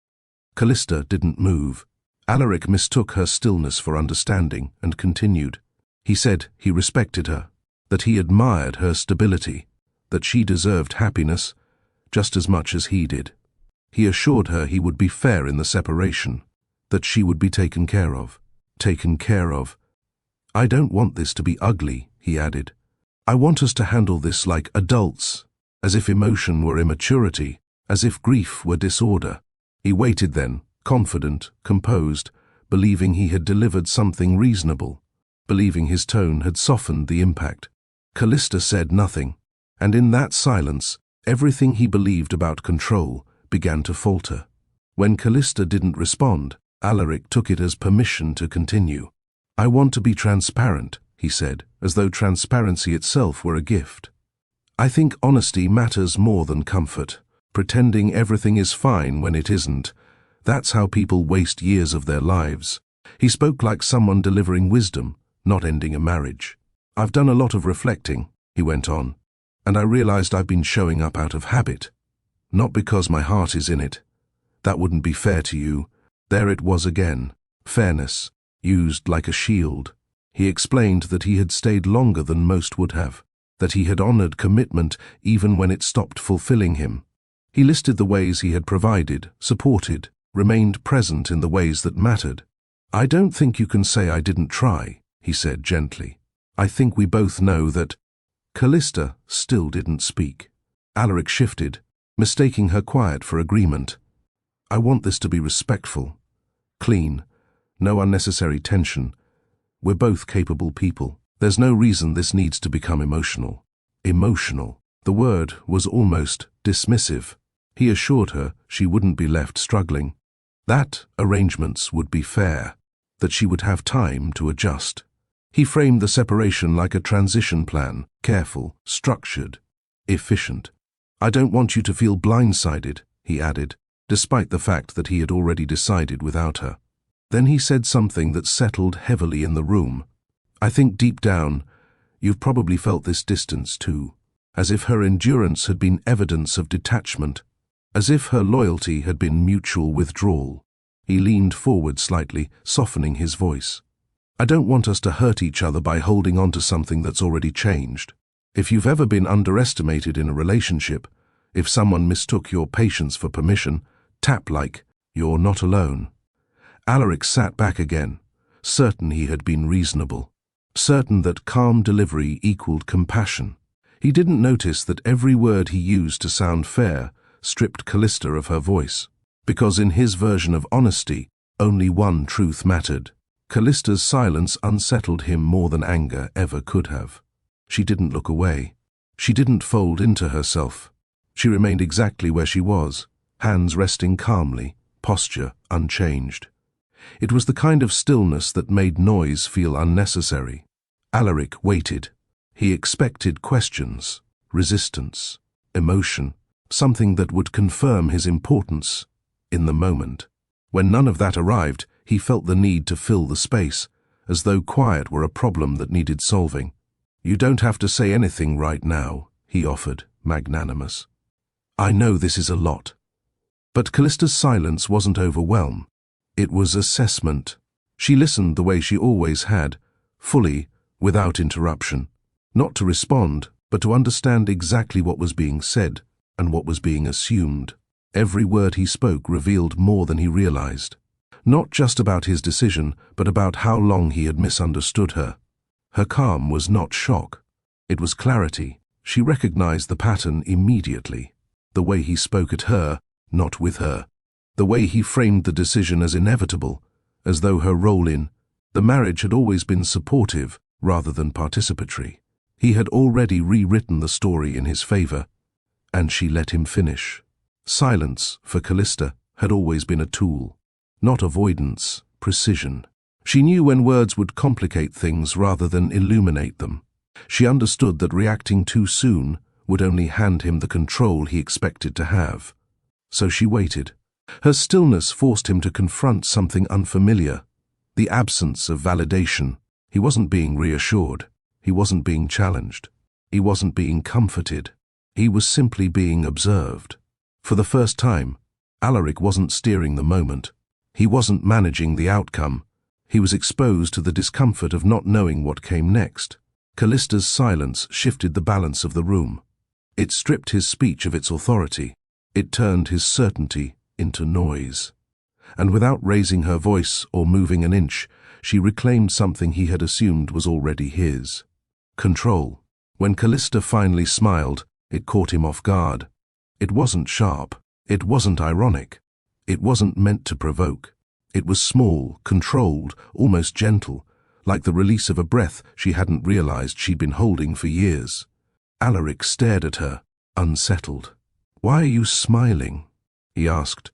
Callista didn't move. Alaric mistook her stillness for understanding and continued. He said he respected her, that he admired her stability, that she deserved happiness just as much as he did. He assured her he would be fair in the separation, that she would be taken care of. Taken care of. "I don't want this to be ugly," he added. "I want us to handle this like adults, as if emotion were immaturity, as if grief were disorder." He waited then, confident, composed, believing he had delivered something reasonable, believing his tone had softened the impact. Callista said nothing, and in that silence, everything he believed about control began to falter. When Callista didn't respond, Alaric took it as permission to continue. "I want to be transparent," he said, as though transparency itself were a gift. "I think honesty matters more than comfort. Pretending everything is fine when it isn't. That's how people waste years of their lives." He spoke like someone delivering wisdom, not ending a marriage. "I've done a lot of reflecting," he went on, "and I realized I've been showing up out of habit. Not because my heart is in it. That wouldn't be fair to you." There it was again. Fairness, used like a shield. He explained that he had stayed longer than most would have, that he had honored commitment even when it stopped fulfilling him. He listed the ways he had provided, supported, remained present in the ways that mattered. "I don't think you can say I didn't try," he said gently. "I think we both know that—" Callista still didn't speak. Alaric shifted, mistaking her quiet for agreement. "I want this to be respectful. Clean. No unnecessary tension. We're both capable people. There's no reason this needs to become emotional." Emotional. The word was almost dismissive. He assured her she wouldn't be left struggling. That arrangements would be fair, that she would have time to adjust. He framed the separation like a transition plan, careful, structured, efficient. "I don't want you to feel blindsided," he added, despite the fact that he had already decided without her. Then he said something that settled heavily in the room. "I think deep down, you've probably felt this distance too, as if her endurance had been evidence of detachment, as if her loyalty had been mutual withdrawal. He leaned forward slightly, softening his voice. I don't want us to hurt each other by holding on to something that's already changed. If you've ever been underestimated in a relationship, if someone mistook your patience for permission, tap like, you're not alone. Alaric sat back again, certain he had been reasonable, certain that calm delivery equaled compassion. He didn't notice that every word he used to sound fair stripped Callista of her voice, because in his version of honesty, only one truth mattered. Callista's silence unsettled him more than anger ever could have. She didn't look away. She didn't fold into herself. She remained exactly where she was, hands resting calmly, posture unchanged. It was the kind of stillness that made noise feel unnecessary. Alaric waited. He expected questions, resistance, emotion, something that would confirm his importance in the moment. When none of that arrived, he felt the need to fill the space, as though quiet were a problem that needed solving. You don't have to say anything right now, he offered, magnanimous. I know this is a lot. But Callista's silence wasn't overwhelm. It was assessment. She listened the way she always had, fully, without interruption. Not to respond, but to understand exactly what was being said and what was being assumed. Every word he spoke revealed more than he realized. Not just about his decision, but about how long he had misunderstood her. Her calm was not shock. It was clarity. She recognized the pattern immediately. The way he spoke at her, not with her. The way he framed the decision as inevitable, as though her role in the marriage had always been supportive rather than participatory. He had already rewritten the story in his favor, and she let him finish. Silence, for Callista, had always been a tool. Not avoidance, precision. She knew when words would complicate things rather than illuminate them. She understood that reacting too soon would only hand him the control he expected to have. So she waited. Her stillness forced him to confront something unfamiliar, the absence of validation. He wasn't being reassured. He wasn't being challenged. He wasn't being comforted. He was simply being observed. For the first time, Alaric wasn't steering the moment. He wasn't managing the outcome. He was exposed to the discomfort of not knowing what came next. Callista's silence shifted the balance of the room. It stripped his speech of its authority. It turned his certainty into noise. And without raising her voice or moving an inch, she reclaimed something he had assumed was already his. Control. When Callista finally smiled, it caught him off guard. It wasn't sharp. It wasn't ironic. It wasn't meant to provoke. It was small, controlled, almost gentle, like the release of a breath she hadn't realized she'd been holding for years. Alaric stared at her, unsettled. "Why are you smiling?" he asked.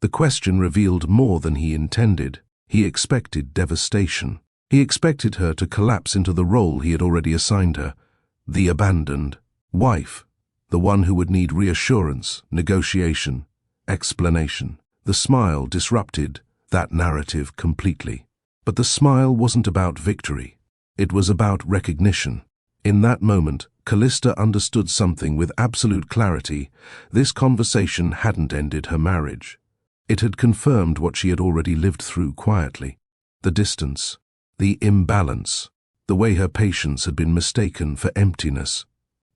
The question revealed more than he intended. He expected devastation. He expected her to collapse into the role he had already assigned her, the abandoned wife, the one who would need reassurance, negotiation, explanation. The smile disrupted that narrative completely. But the smile wasn't about victory. It was about recognition. In that moment, Callista understood something with absolute clarity. This conversation hadn't ended her marriage. It had confirmed what she had already lived through quietly. The distance, the imbalance, the way her patience had been mistaken for emptiness.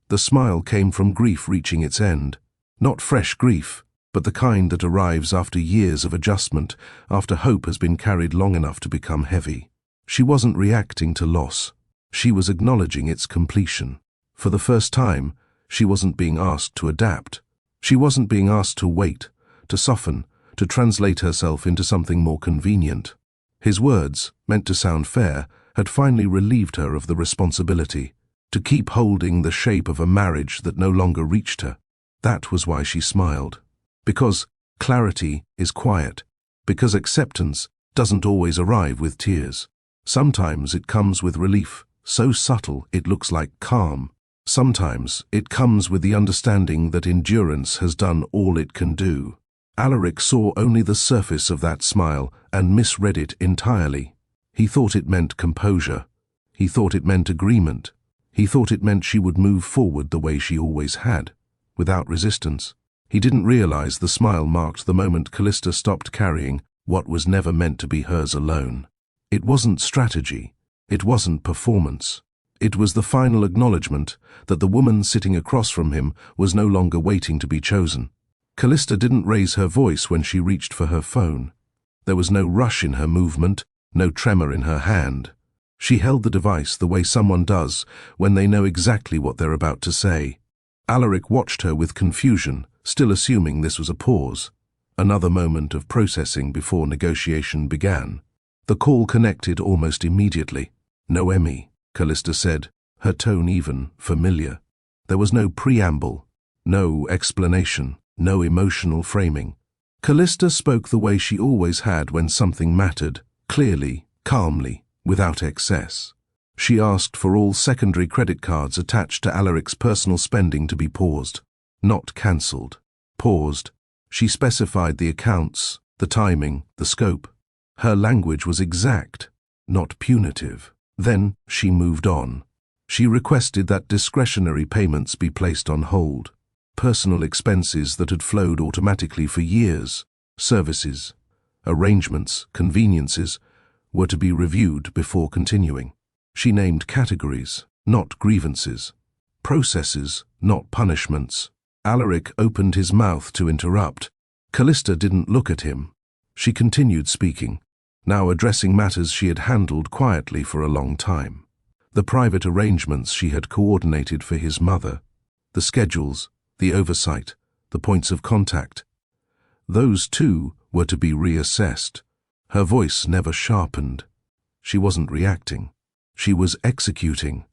The smile came from grief reaching its end. Not fresh grief, but the kind that arrives after years of adjustment, after hope has been carried long enough to become heavy. She wasn't reacting to loss. She was acknowledging its completion. For the first time, she wasn't being asked to adapt. She wasn't being asked to wait, to soften, to translate herself into something more convenient. His words, meant to sound fair, had finally relieved her of the responsibility to keep holding the shape of a marriage that no longer reached her. That was why she smiled. Because clarity is quiet. Because acceptance doesn't always arrive with tears. Sometimes it comes with relief, so subtle it looks like calm. Sometimes it comes with the understanding that endurance has done all it can do. Alaric saw only the surface of that smile and misread it entirely. He thought it meant composure. He thought it meant agreement. He thought it meant she would move forward the way she always had, without resistance. He didn't realize the smile marked the moment Callista stopped carrying what was never meant to be hers alone. It wasn't strategy. It wasn't performance. It was the final acknowledgement that the woman sitting across from him was no longer waiting to be chosen. Callista didn't raise her voice when she reached for her phone. There was no rush in her movement, no tremor in her hand. She held the device the way someone does when they know exactly what they're about to say. Alaric watched her with confusion, still assuming this was a pause. Another moment of processing before negotiation began. The call connected almost immediately. "Noemi," Callista said, her tone even, familiar. There was no preamble, no explanation, no emotional framing. Callista spoke the way she always had when something mattered, clearly, calmly, without excess. She asked for all secondary credit cards attached to Alaric's personal spending to be paused, not cancelled. Paused. She specified the accounts, the timing, the scope. Her language was exact, not punitive. Then she moved on. She requested that discretionary payments be placed on hold. Personal expenses that had flowed automatically for years, services, arrangements, conveniences, were to be reviewed before continuing. She named categories, not grievances. Processes, not punishments. Alaric opened his mouth to interrupt. Callista didn't look at him. She continued speaking, now addressing matters she had handled quietly for a long time. The private arrangements she had coordinated for his mother, the schedules, the oversight, the points of contact. Those too were to be reassessed. Her voice never sharpened. She wasn't reacting. She was executing.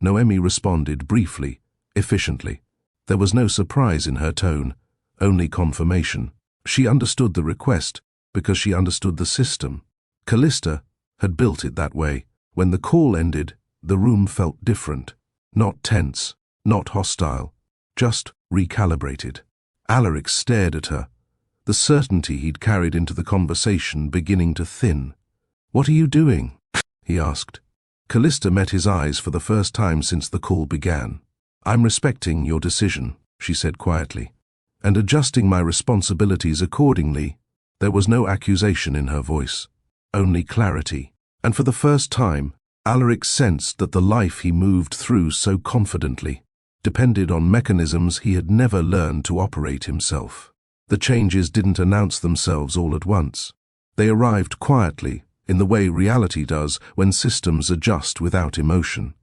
Noemi responded briefly, efficiently. There was no surprise in her tone, only confirmation. She understood the request because she understood the system. Callista had built it that way. When the call ended, the room felt different. Not tense, not hostile, just recalibrated. Alaric stared at her, the certainty he'd carried into the conversation beginning to thin. "What are you doing?" he asked. Callista met his eyes for the first time since the call began. "I'm respecting your decision," she said quietly, "and adjusting my responsibilities accordingly." There was no accusation in her voice, only clarity. And for the first time, Alaric sensed that the life he moved through so confidently depended on mechanisms he had never learned to operate himself. The changes didn't announce themselves all at once. They arrived quietly, in the way reality does when systems adjust without emotion.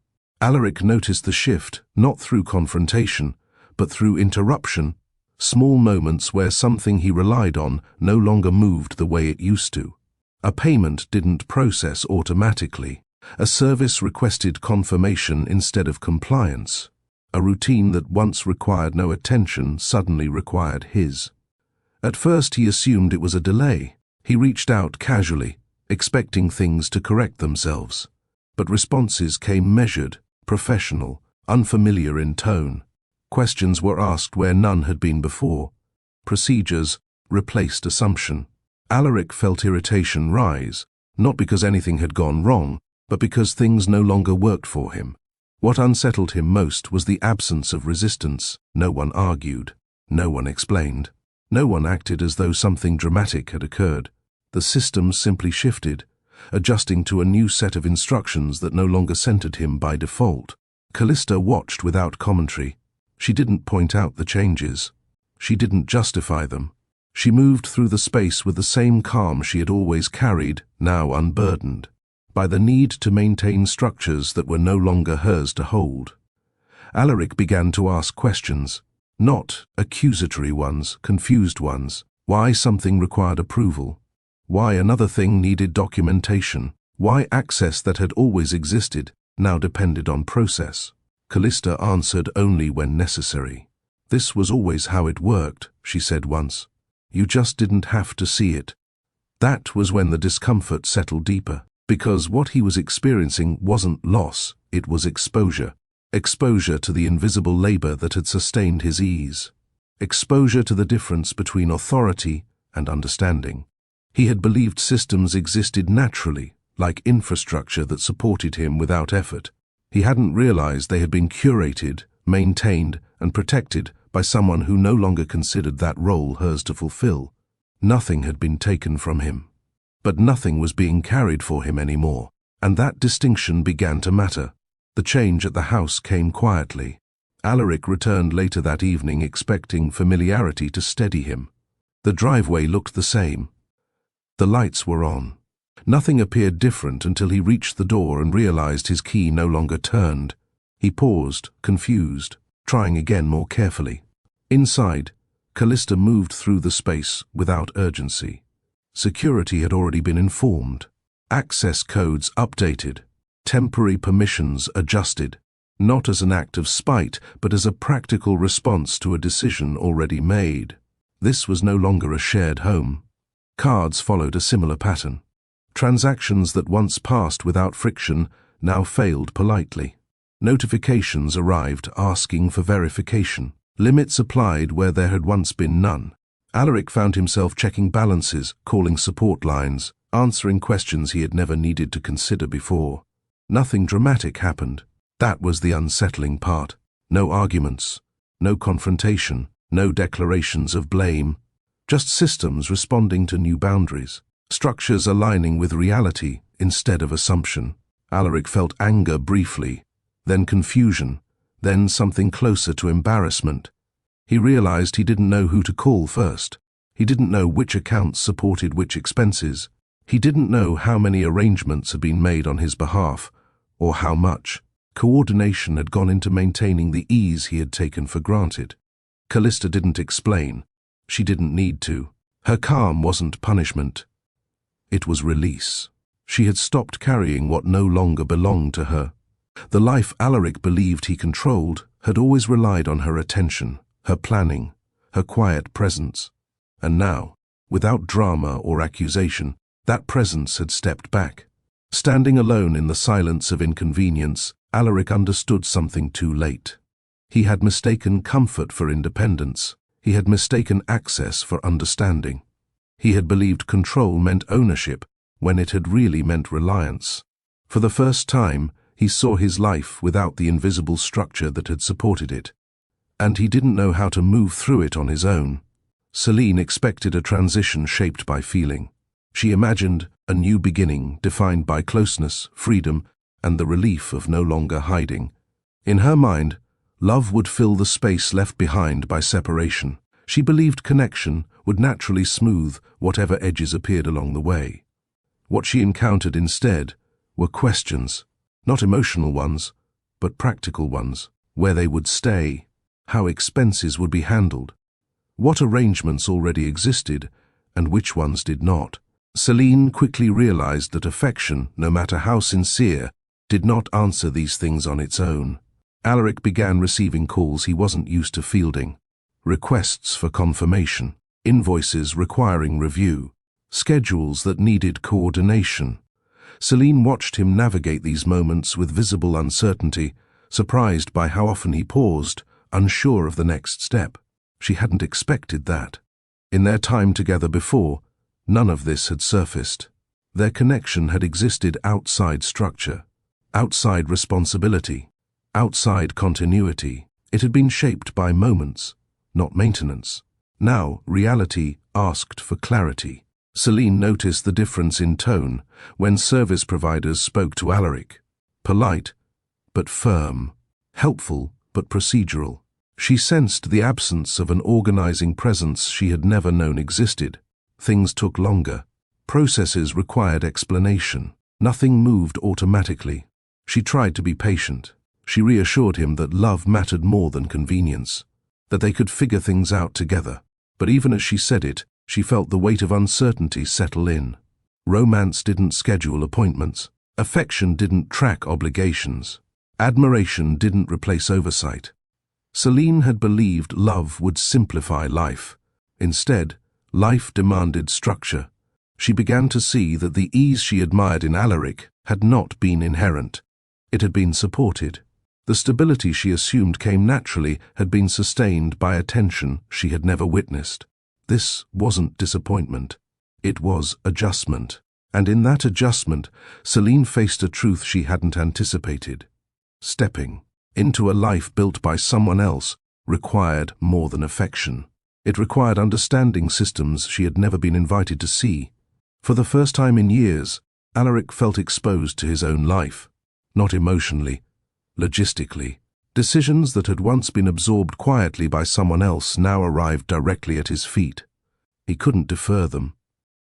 Alaric noticed the shift, not through confrontation, but through interruption, small moments where something he relied on no longer moved the way it used to. A payment didn't process automatically. A service requested confirmation instead of compliance. A routine that once required no attention suddenly required his. At first he assumed it was a delay. He reached out casually, expecting things to correct themselves. But responses came measured, professional, unfamiliar in tone. Questions were asked where none had been before. Procedures replaced assumption. Alaric felt irritation rise, not because anything had gone wrong, but because things no longer worked for him. What unsettled him most was the absence of resistance. No one argued. No one explained. No one acted as though something dramatic had occurred. The system simply shifted, adjusting to a new set of instructions that no longer centered him by default. Callista watched without commentary. She didn't point out the changes. She didn't justify them. She moved through the space with the same calm she had always carried, now unburdened by the need to maintain structures that were no longer hers to hold. Alaric began to ask questions, not accusatory ones, confused ones. Why something required approval? Why another thing needed documentation? Why access that had always existed now depended on process? Callista answered only when necessary. "This was always how it worked," she said once. "You just didn't have to see it." That was when the discomfort settled deeper, because what he was experiencing wasn't loss, it was exposure. Exposure to the invisible labor that had sustained his ease. Exposure to the difference between authority and understanding. He had believed systems existed naturally, like infrastructure that supported him without effort. He hadn't realized they had been curated, maintained, and protected by someone who no longer considered that role hers to fulfill. Nothing had been taken from him. but nothing was being carried for him anymore, and that distinction began to matter. The change at the house came quietly. Alaric returned later that evening expecting familiarity to steady him. The driveway looked the same. The lights were on. Nothing appeared different until he reached the door and realized his key no longer turned. He paused, confused, trying again more carefully. Inside, Callista moved through the space without urgency. Security had already been informed. Access codes updated. Temporary permissions adjusted. Not as an act of spite, but as a practical response to a decision already made. This was no longer a shared home. Cards followed a similar pattern. Transactions that once passed without friction now failed politely. Notifications arrived asking for verification. Limits applied where there had once been none. Alaric found himself checking balances, calling support lines, answering questions he had never needed to consider before. Nothing dramatic happened. That was the unsettling part. No arguments, no confrontation, no declarations of blame. Just systems responding to new boundaries. Structures aligning with reality instead of assumption. Alaric felt anger briefly, then confusion, then something closer to embarrassment. He realized he didn't know who to call first. He didn't know which accounts supported which expenses. He didn't know how many arrangements had been made on his behalf, or how much. Coordination had gone into maintaining the ease he had taken for granted. Callista didn't explain. She didn't need to. Her calm wasn't punishment. It was release. She had stopped carrying what no longer belonged to her. The life Alaric believed he controlled had always relied on her attention, her planning, her quiet presence. And now, without drama or accusation, that presence had stepped back. Standing alone in the silence of inconvenience, Alaric understood something too late. He had mistaken comfort for independence. He had mistaken access for understanding. He had believed control meant ownership when it had really meant reliance. For the first time, he saw his life without the invisible structure that had supported it. And he didn't know how to move through it on his own. Celine expected a transition shaped by feeling. She imagined a new beginning defined by closeness, freedom, and the relief of no longer hiding. In her mind, love would fill the space left behind by separation. She believed connection would naturally smooth whatever edges appeared along the way. What she encountered instead were questions, not emotional ones, but practical ones. Where they would stay, how expenses would be handled, what arrangements already existed, and which ones did not. Celine quickly realized that affection, no matter how sincere, did not answer these things on its own. Alaric began receiving calls he wasn't used to fielding. Requests for confirmation, invoices requiring review, schedules that needed coordination. Celine watched him navigate these moments with visible uncertainty, surprised by how often he paused, unsure of the next step. She hadn't expected that. In their time together before, none of this had surfaced. Their connection had existed outside structure, outside responsibility, outside continuity. It had been shaped by moments, not maintenance. Now, reality asked for clarity. Celine noticed the difference in tone when service providers spoke to Alaric. Polite, but firm. Helpful, but procedural. She sensed the absence of an organizing presence she had never known existed. Things took longer. Processes required explanation. Nothing moved automatically. She tried to be patient. She reassured him that love mattered more than convenience, that they could figure things out together. But even as she said it, she felt the weight of uncertainty settle in. Romance didn't schedule appointments. Affection didn't track obligations. Admiration didn't replace oversight. Celine had believed love would simplify life. Instead, life demanded structure. She began to see that the ease she admired in Alaric had not been inherent. It had been supported. The stability she assumed came naturally had been sustained by attention she had never witnessed. This wasn't disappointment. It was adjustment. And in that adjustment, Celine faced a truth she hadn't anticipated. Stepping into a life built by someone else required more than affection. It required understanding systems she had never been invited to see. For the first time in years, Alaric felt exposed to his own life. Not emotionally, logistically. Decisions that had once been absorbed quietly by someone else now arrived directly at his feet. He couldn't defer them.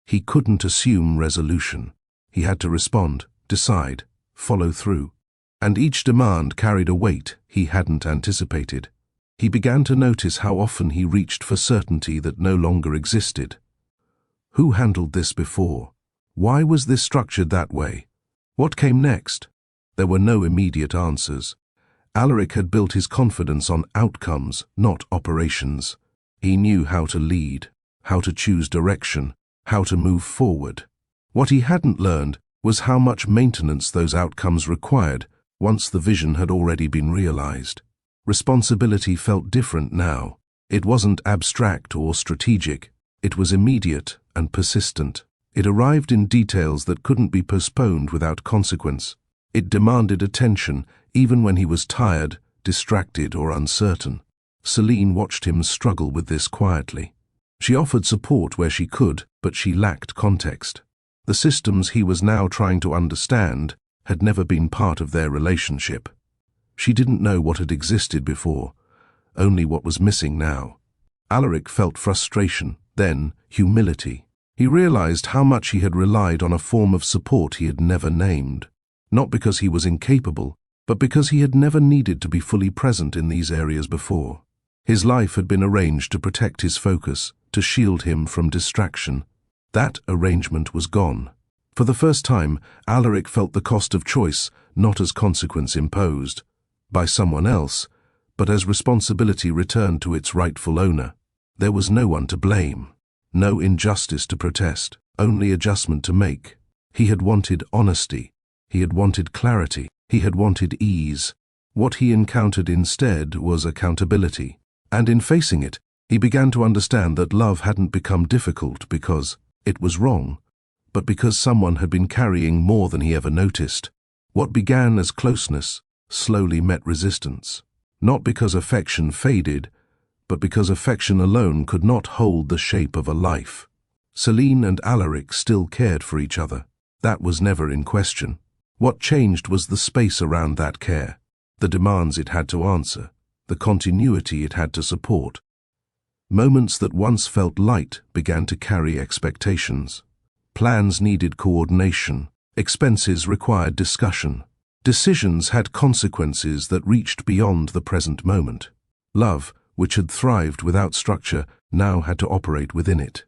He couldn't assume resolution. He had to respond, decide, follow through. And each demand carried a weight he hadn't anticipated. He began to notice how often he reached for certainty that no longer existed. Who handled this before? Why was this structured that way? What came next? There were no immediate answers. Alaric had built his confidence on outcomes, not operations. He knew how to lead, how to choose direction, how to move forward. What he hadn't learned was how much maintenance those outcomes required once the vision had already been realized. Responsibility felt different now. It wasn't abstract or strategic. It was immediate and persistent. It arrived in details that couldn't be postponed without consequence. It demanded attention even when he was tired, distracted, or uncertain. Celine watched him struggle with this quietly. She offered support where she could, but she lacked context. The systems he was now trying to understand had never been part of their relationship. She didn't know what had existed before, only what was missing now. Alaric felt frustration, then humility. He realized how much he had relied on a form of support he had never named, not because he was incapable, but because he had never needed to be fully present in these areas before. His life had been arranged to protect his focus, to shield him from distraction. That arrangement was gone. For the first time, Alaric felt the cost of choice, not as consequence imposed by someone else, but as responsibility returned to its rightful owner. There was no one to blame, no injustice to protest, only adjustment to make. He had wanted honesty, he had wanted clarity, he had wanted ease. What he encountered instead was accountability. And in facing it, he began to understand that love hadn't become difficult because it was wrong, but because someone had been carrying more than he ever noticed. What began as closeness slowly met resistance, not because affection faded, but because affection alone could not hold the shape of a life. Celine and Alaric still cared for each other. That was never in question. What changed was the space around that care, the demands it had to answer, the continuity it had to support. Moments that once felt light began to carry expectations. Plans needed coordination, expenses required discussion. Decisions had consequences that reached beyond the present moment. Love, which had thrived without structure, now had to operate within it.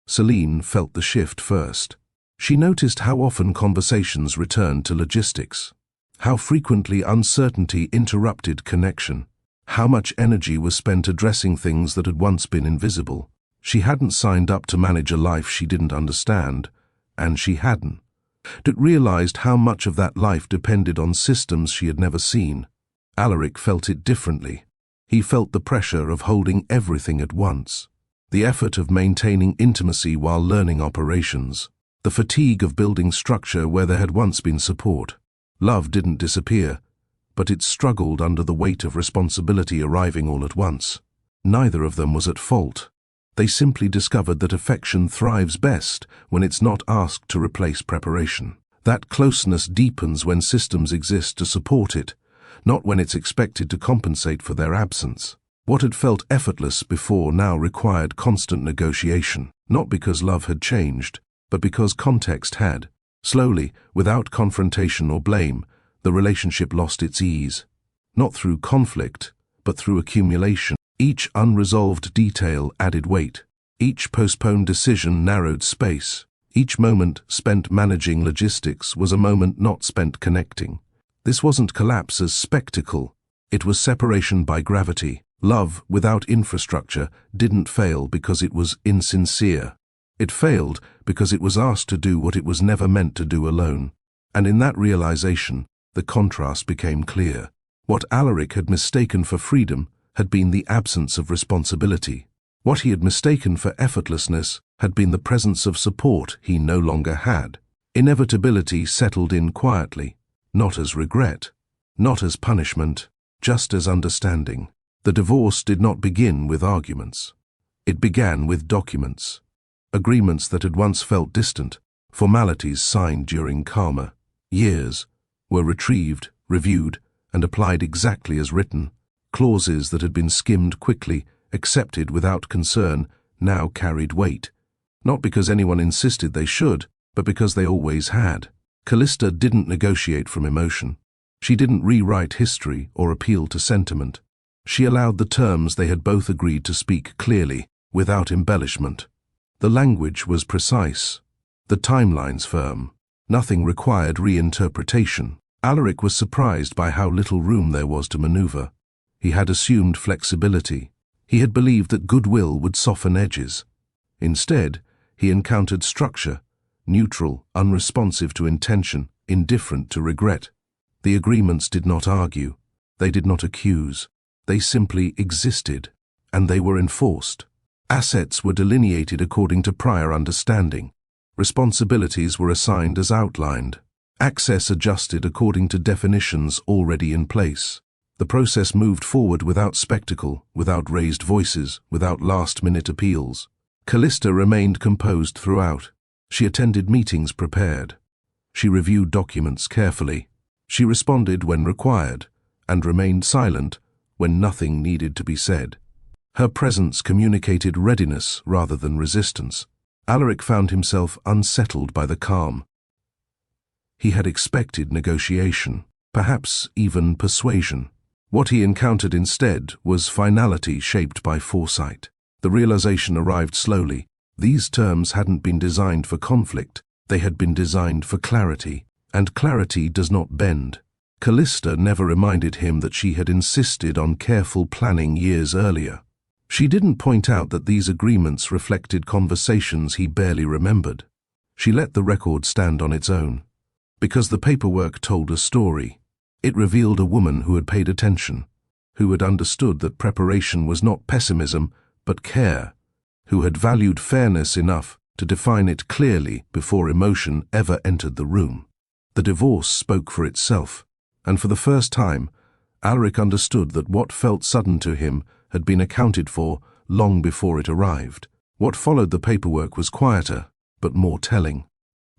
Celine felt the shift first. She noticed how often conversations returned to logistics, how frequently uncertainty interrupted connection, how much energy was spent addressing things that had once been invisible. She hadn't signed up to manage a life she didn't understand, and she hadn't. It realized how much of that life depended on systems she had never seen. Alaric felt it differently. He felt the pressure of holding everything at once, the effort of maintaining intimacy while learning operations, the fatigue of building structure where there had once been support. Love didn't disappear, but it struggled under the weight of responsibility arriving all at once. Neither of them was at fault. They simply discovered that affection thrives best when it's not asked to replace preparation. That closeness deepens when systems exist to support it, not when it's expected to compensate for their absence. What had felt effortless before now required constant negotiation, not because love had changed, but because context had. Slowly, without confrontation or blame, the relationship lost its ease. Not through conflict, but through accumulation. Each unresolved detail added weight. Each postponed decision narrowed space. Each moment spent managing logistics was a moment not spent connecting. This wasn't collapse as spectacle. It was separation by gravity. Love without infrastructure didn't fail because it was insincere. It failed because it was asked to do what it was never meant to do alone. And in that realization, the contrast became clear. What Alaric had mistaken for freedom had been the absence of responsibility. What he had mistaken for effortlessness had been the presence of support he no longer had. Inevitability settled in quietly, not as regret, not as punishment, just as understanding. The divorce did not begin with arguments. It began with documents. Agreements that had once felt distant, Formalities signed during karma, years, were retrieved, reviewed, and applied exactly as written. Clauses that had been skimmed quickly, accepted without concern, now carried weight. Not because anyone insisted they should, but because they always had. Callista didn't negotiate from emotion. She didn't rewrite history or appeal to sentiment. She allowed the terms they had both agreed to speak clearly, without embellishment. The language was precise. The timelines firm. Nothing required reinterpretation. Alaric was surprised by how little room there was to maneuver. He had assumed flexibility. He had believed that goodwill would soften edges. Instead, he encountered structure, neutral, unresponsive to intention, indifferent to regret. The agreements did not argue. They did not accuse. They simply existed, and they were enforced. Assets were delineated according to prior understanding. Responsibilities were assigned as outlined. Access adjusted according to definitions already in place. The process moved forward without spectacle, without raised voices, without last-minute appeals. Callista remained composed throughout. She attended meetings prepared. She reviewed documents carefully. She responded when required, and remained silent when nothing needed to be said. Her presence communicated readiness rather than resistance. Alaric found himself unsettled by the calm. He had expected negotiation, perhaps even persuasion. What he encountered instead was finality shaped by foresight. The realization arrived slowly. These terms hadn't been designed for conflict, they had been designed for clarity, and clarity does not bend. Callista never reminded him that she had insisted on careful planning years earlier. She didn't point out that these agreements reflected conversations he barely remembered. She let the record stand on its own. Because the paperwork told a story. It revealed a woman who had paid attention, who had understood that preparation was not pessimism, but care, who had valued fairness enough to define it clearly before emotion ever entered the room. The divorce spoke for itself, and for the first time, Alaric understood that what felt sudden to him had been accounted for long before it arrived. What followed the paperwork was quieter, but more telling.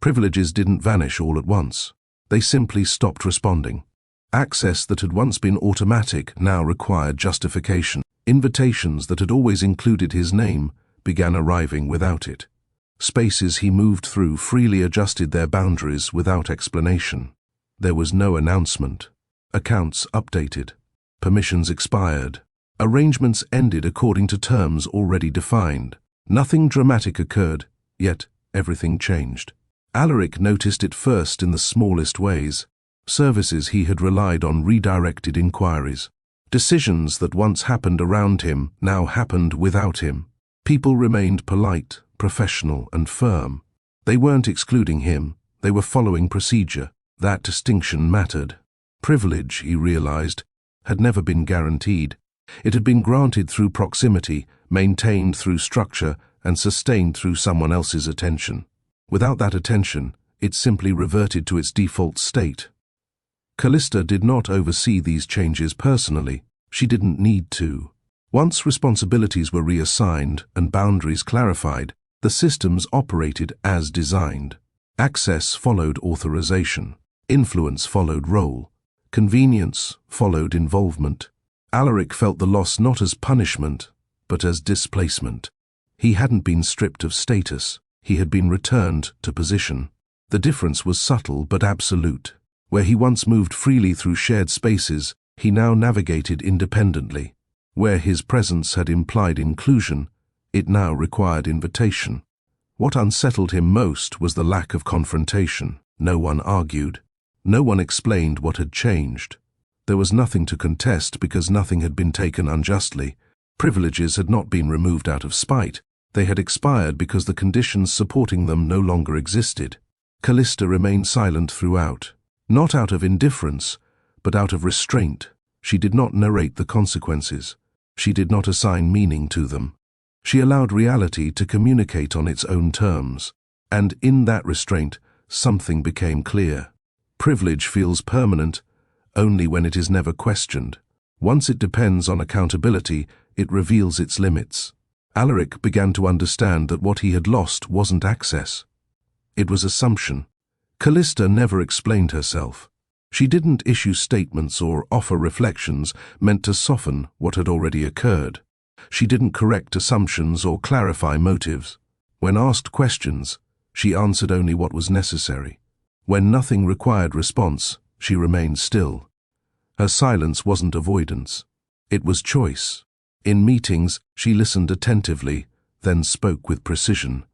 Privileges didn't vanish all at once. They simply stopped responding. Access that had once been automatic now required justification. Invitations that had always included his name began arriving without it. Spaces he moved through freely adjusted their boundaries without explanation. There was no announcement. Accounts updated. Permissions expired. Arrangements ended according to terms already defined. Nothing dramatic occurred, yet everything changed. Alaric noticed it first in the smallest ways. Services he had relied on redirected inquiries. Decisions that once happened around him now happened without him. People remained polite, professional, and firm. They weren't excluding him, they were following procedure. That distinction mattered. Privilege, he realized, had never been guaranteed. It had been granted through proximity, maintained through structure, and sustained through someone else's attention. Without that attention, it simply reverted to its default state. Callista did not oversee these changes personally. She didn't need to. Once responsibilities were reassigned and boundaries clarified, the systems operated as designed. Access followed authorization. Influence followed role. Convenience followed involvement. Alaric felt the loss not as punishment, but as displacement. He hadn't been stripped of status. He had been returned to position. The difference was subtle but absolute. Where he once moved freely through shared spaces, he now navigated independently. Where his presence had implied inclusion, it now required invitation. What unsettled him most was the lack of confrontation. No one argued. No one explained what had changed. There was nothing to contest because nothing had been taken unjustly. Privileges had not been removed out of spite. They had expired because the conditions supporting them no longer existed. Callista remained silent throughout. Not out of indifference, but out of restraint. She did not narrate the consequences. She did not assign meaning to them. She allowed reality to communicate on its own terms. And in that restraint, something became clear. Privilege feels permanent only when it is never questioned. Once it depends on accountability, it reveals its limits. Alaric began to understand that what he had lost wasn't access. It was assumption. Callista never explained herself. She didn't issue statements or offer reflections meant to soften what had already occurred. She didn't correct assumptions or clarify motives. When asked questions, she answered only what was necessary. When nothing required response, she remained still. Her silence wasn't avoidance. It was choice. In meetings, she listened attentively, then spoke with precision.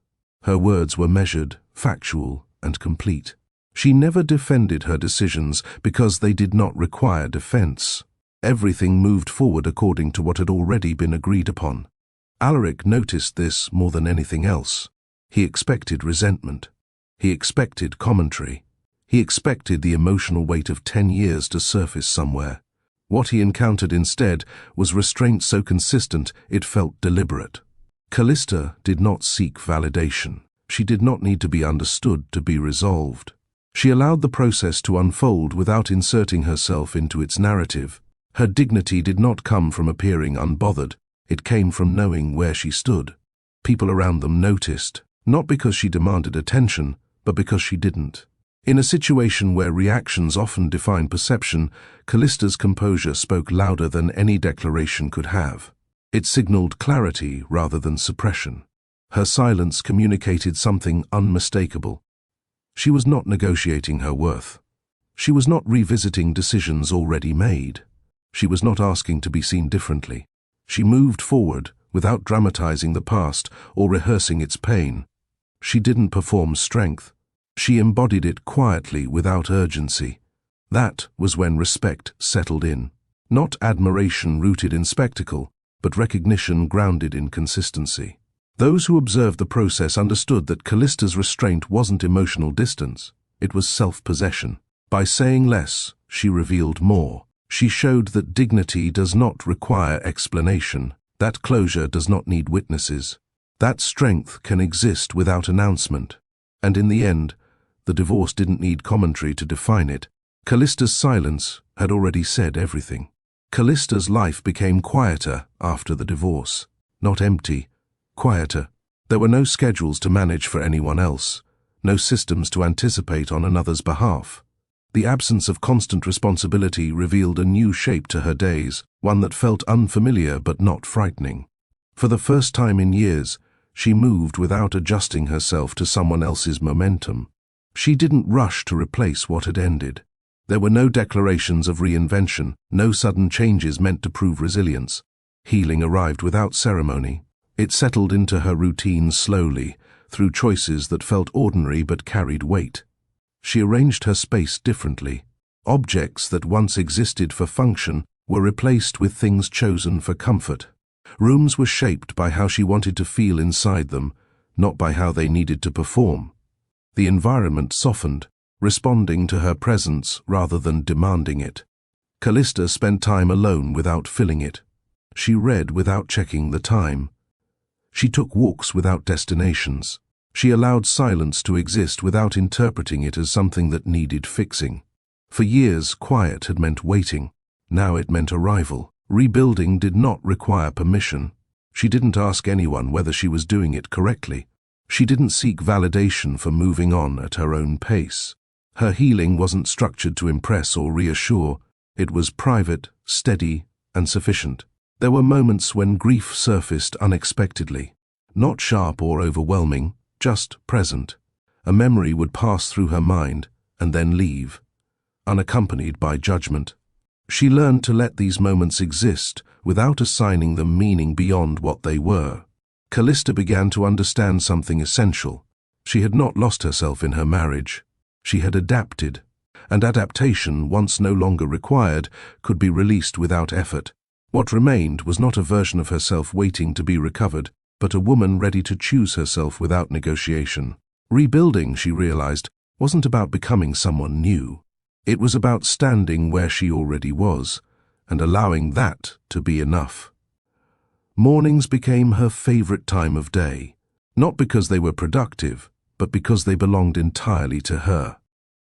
Her words were measured, factual, and complete. She never defended her decisions because they did not require defense. Everything moved forward according to what had already been agreed upon. Alaric noticed this more than anything else. He expected resentment. He expected commentary. He expected the emotional weight of 10 years to surface somewhere. What he encountered instead was restraint so consistent it felt deliberate. Callista did not seek validation. She did not need to be understood to be resolved. She allowed the process to unfold without inserting herself into its narrative. Her dignity did not come from appearing unbothered. It came from knowing where she stood. People around them noticed, not because she demanded attention, but because she didn't. In a situation where reactions often define perception, Callista's composure spoke louder than any declaration could have. It signaled clarity rather than suppression. Her silence communicated something unmistakable. She was not negotiating her worth. She was not revisiting decisions already made. She was not asking to be seen differently. She moved forward without dramatizing the past or rehearsing its pain. She didn't perform strength. She embodied it quietly without urgency. That was when respect settled in. Not admiration rooted in spectacle, but recognition grounded in consistency. Those who observed the process understood that Callista's restraint wasn't emotional distance, it was self-possession. By saying less, she revealed more. She showed that dignity does not require explanation, that closure does not need witnesses, that strength can exist without announcement. And in the end, the divorce didn't need commentary to define it. Callista's silence had already said everything. Callista's life became quieter after the divorce. Not empty, quieter. There were no schedules to manage for anyone else, no systems to anticipate on another's behalf. The absence of constant responsibility revealed a new shape to her days, one that felt unfamiliar but not frightening. For the first time in years, she moved without adjusting herself to someone else's momentum. She didn't rush to replace what had ended. There were no declarations of reinvention, no sudden changes meant to prove resilience. Healing arrived without ceremony. It settled into her routine slowly, through choices that felt ordinary but carried weight. She arranged her space differently. Objects that once existed for function were replaced with things chosen for comfort. Rooms were shaped by how she wanted to feel inside them, not by how they needed to perform. The environment softened, responding to her presence rather than demanding it. Callista spent time alone without filling it. She read without checking the time. She took walks without destinations. She allowed silence to exist without interpreting it as something that needed fixing. For years, quiet had meant waiting. Now it meant arrival. Rebuilding did not require permission. She didn't ask anyone whether she was doing it correctly. She didn't seek validation for moving on at her own pace. Her healing wasn't structured to impress or reassure. It was private, steady, and sufficient. There were moments when grief surfaced unexpectedly. Not sharp or overwhelming, just present. A memory would pass through her mind and then leave, unaccompanied by judgment. She learned to let these moments exist without assigning them meaning beyond what they were. Callista began to understand something essential. She had not lost herself in her marriage. She had adapted, and adaptation, once no longer required, could be released without effort. What remained was not a version of herself waiting to be recovered, but a woman ready to choose herself without negotiation. Rebuilding, she realized, wasn't about becoming someone new. It was about standing where she already was, and allowing that to be enough. Mornings became her favorite time of day, not because they were productive, but because they belonged entirely to her.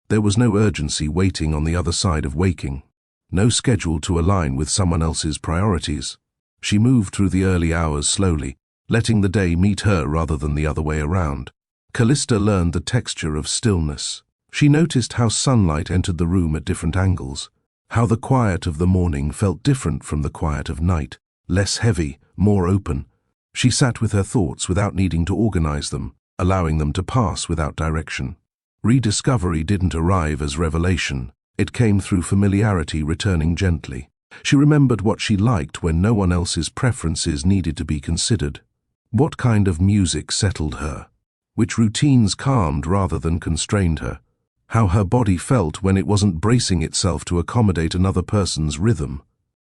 There was no urgency waiting on the other side of waking, no schedule to align with someone else's priorities. She moved through the early hours slowly, letting the day meet her rather than the other way around. Callista learned the texture of stillness. She noticed how sunlight entered the room at different angles, how the quiet of the morning felt different from the quiet of night, less heavy, more open. She sat with her thoughts without needing to organize them, allowing them to pass without direction. Rediscovery didn't arrive as revelation. It came through familiarity returning gently. She remembered what she liked when no one else's preferences needed to be considered. What kind of music settled her? Which routines calmed rather than constrained her? How her body felt when it wasn't bracing itself to accommodate another person's rhythm.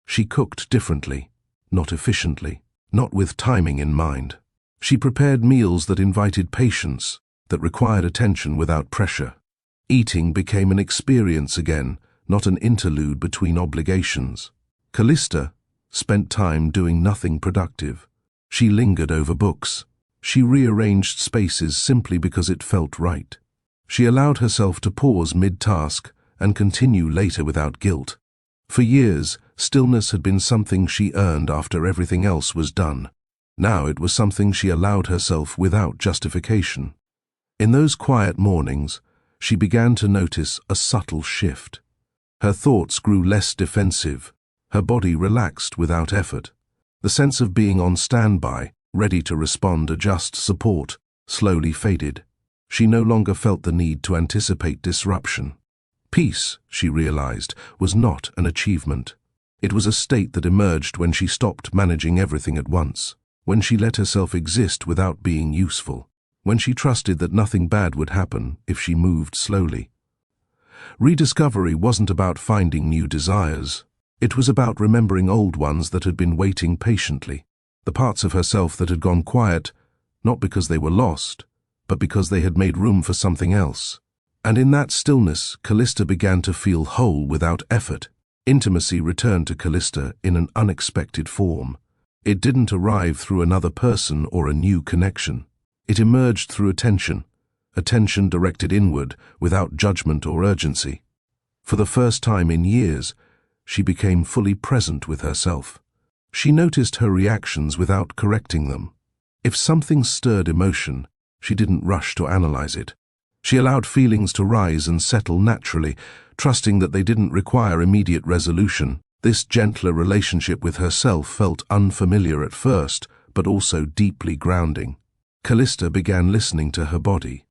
She cooked differently, not efficiently, not with timing in mind. She prepared meals that invited patience, that required attention without pressure. Eating became an experience again, not an interlude between obligations. Callista spent time doing nothing productive. She lingered over books. She rearranged spaces simply because it felt right. She allowed herself to pause mid-task and continue later without guilt. For years, stillness had been something she earned after everything else was done. Now it was something she allowed herself without justification. In those quiet mornings, she began to notice a subtle shift. Her thoughts grew less defensive. Her body relaxed without effort. The sense of being on standby, ready to respond, adjust, support, slowly faded. She no longer felt the need to anticipate disruption. Peace, she realized, was not an achievement. It was a state that emerged when she stopped managing everything at once, when she let herself exist without being useful, when she trusted that nothing bad would happen if she moved slowly. Rediscovery wasn't about finding new desires. It was about remembering old ones that had been waiting patiently, the parts of herself that had gone quiet, not because they were lost, but because they had made room for something else. And in that stillness, Callista began to feel whole without effort. Intimacy returned to Callista in an unexpected form. It didn't arrive through another person or a new connection. It emerged through attention directed inward, without judgment or urgency. For the first time in years, she became fully present with herself. She noticed her reactions without correcting them. If something stirred emotion, she didn't rush to analyze it. She allowed feelings to rise and settle naturally, trusting that they didn't require immediate resolution. This gentler relationship with herself felt unfamiliar at first, but also deeply grounding. Callista began listening to her body.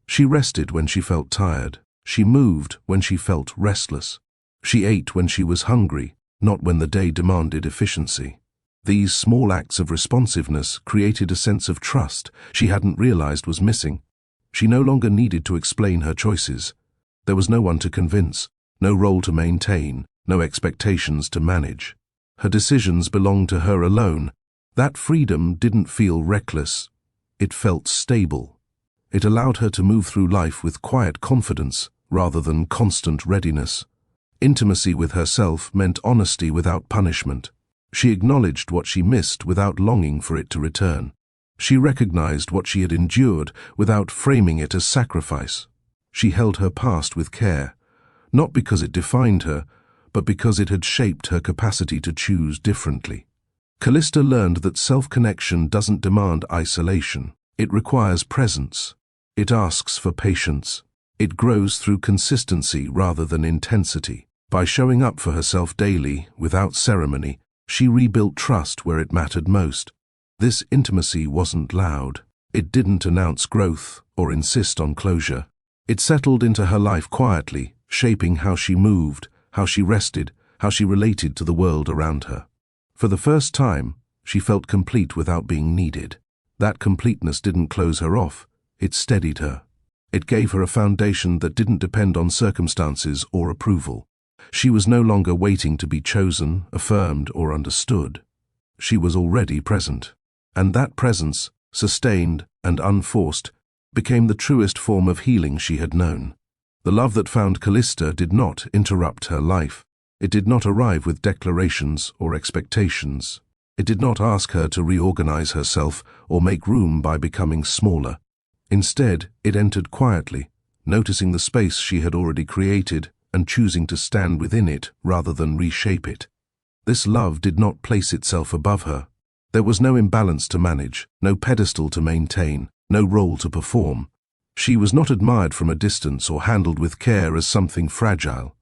She rested when she felt tired. She moved when she felt restless. She ate when she was hungry, not when the day demanded efficiency. These small acts of responsiveness created a sense of trust she hadn't realized was missing. She no longer needed to explain her choices. There was no one to convince, no role to maintain, no expectations to manage. Her decisions belonged to her alone. That freedom didn't feel reckless. It felt stable. It allowed her to move through life with quiet confidence rather than constant readiness. Intimacy with herself meant honesty without punishment. She acknowledged what she missed without longing for it to return. She recognized what she had endured without framing it as sacrifice. She held her past with care, not because it defined her, but because it had shaped her capacity to choose differently. Callista learned that self-connection doesn't demand isolation. It requires presence. It asks for patience. It grows through consistency rather than intensity. By showing up for herself daily, without ceremony, she rebuilt trust where it mattered most. This intimacy wasn't loud. It didn't announce growth or insist on closure. It settled into her life quietly, shaping how she moved, how she rested, how she related to the world around her. For the first time, she felt complete without being needed. That completeness didn't close her off. It steadied her. It gave her a foundation that didn't depend on circumstances or approval. She was no longer waiting to be chosen, affirmed, or understood. She was already present. And that presence, sustained and unforced, became the truest form of healing she had known. The love that found Callista did not interrupt her life. It did not arrive with declarations or expectations. It did not ask her to reorganize herself or make room by becoming smaller. Instead, it entered quietly, noticing the space she had already created and choosing to stand within it rather than reshape it. This love did not place itself above her. There was no imbalance to manage, no pedestal to maintain, no role to perform. She was not admired from a distance or handled with care as something fragile.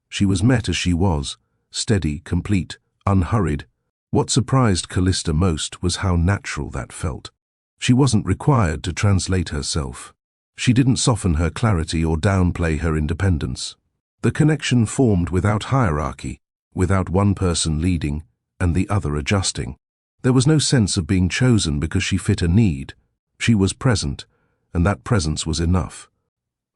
She was met as she was, steady, complete, unhurried. What surprised Callista most was how natural that felt. She wasn't required to translate herself. She didn't soften her clarity or downplay her independence. The connection formed without hierarchy, without one person leading and the other adjusting. There was no sense of being chosen because she fit a need. She was present, and that presence was enough.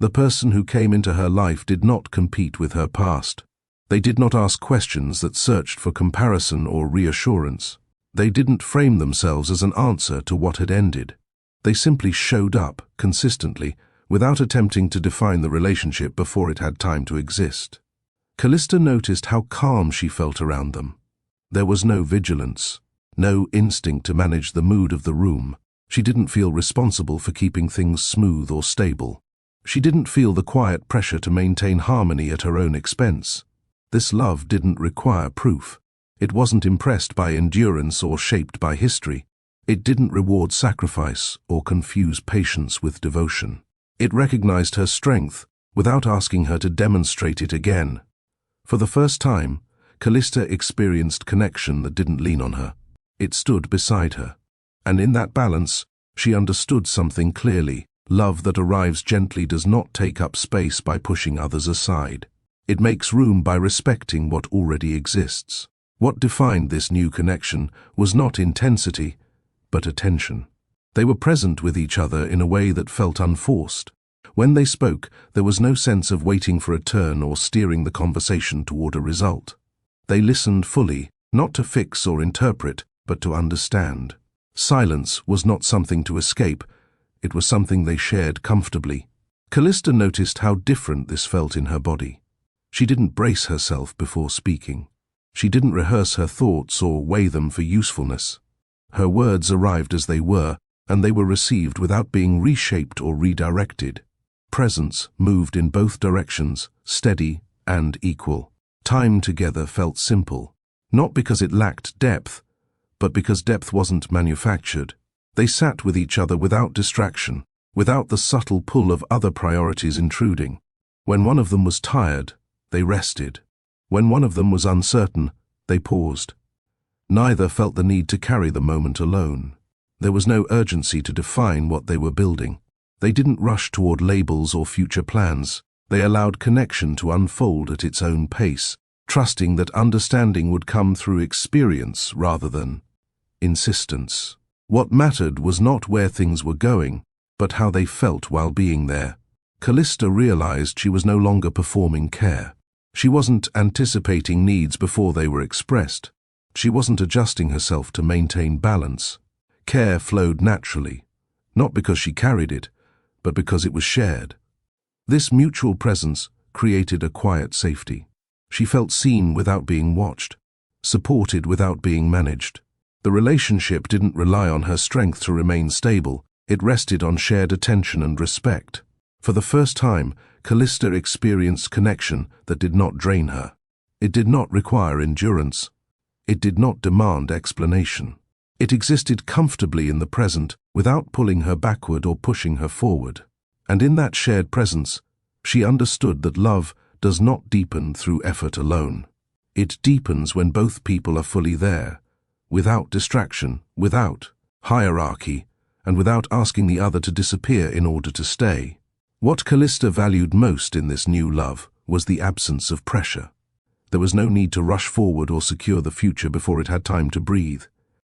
The person who came into her life did not compete with her past. They did not ask questions that searched for comparison or reassurance. They didn't frame themselves as an answer to what had ended. They simply showed up, consistently, without attempting to define the relationship before it had time to exist. Callista noticed how calm she felt around them. There was no vigilance, no instinct to manage the mood of the room. She didn't feel responsible for keeping things smooth or stable. She didn't feel the quiet pressure to maintain harmony at her own expense. This love didn't require proof. It wasn't impressed by endurance or shaped by history. It didn't reward sacrifice or confuse patience with devotion. It recognized her strength without asking her to demonstrate it again. For the first time, Callista experienced connection that didn't lean on her. It stood beside her. And in that balance, she understood something clearly. Love that arrives gently does not take up space by pushing others aside. It makes room by respecting what already exists. What defined this new connection was not intensity, but attention. They were present with each other in a way that felt unforced. When they spoke, there was no sense of waiting for a turn or steering the conversation toward a result. They listened fully, not to fix or interpret, but to understand. Silence was not something to escape, it was something they shared comfortably. Callista noticed how different this felt in her body. She didn't brace herself before speaking. She didn't rehearse her thoughts or weigh them for usefulness. Her words arrived as they were, and they were received without being reshaped or redirected. Presence moved in both directions, steady and equal. Time together felt simple, not because it lacked depth, but because depth wasn't manufactured. They sat with each other without distraction, without the subtle pull of other priorities intruding. When one of them was tired, they rested. When one of them was uncertain, they paused. Neither felt the need to carry the moment alone. There was no urgency to define what they were building. They didn't rush toward labels or future plans. They allowed connection to unfold at its own pace, trusting that understanding would come through experience rather than insistence. What mattered was not where things were going, but how they felt while being there. Callista realized she was no longer performing care. She wasn't anticipating needs before they were expressed. She wasn't adjusting herself to maintain balance. Care flowed naturally, not because she carried it, but because it was shared. This mutual presence created a quiet safety. She felt seen without being watched, supported without being managed. The relationship didn't rely on her strength to remain stable, it rested on shared attention and respect. For the first time, Callista experienced connection that did not drain her. It did not require endurance. It did not demand explanation. It existed comfortably in the present without pulling her backward or pushing her forward. And in that shared presence, she understood that love does not deepen through effort alone. It deepens when both people are fully there, without distraction, without hierarchy, and without asking the other to disappear in order to stay. What Callista valued most in this new love was the absence of pressure. There was no need to rush forward or secure the future before it had time to breathe.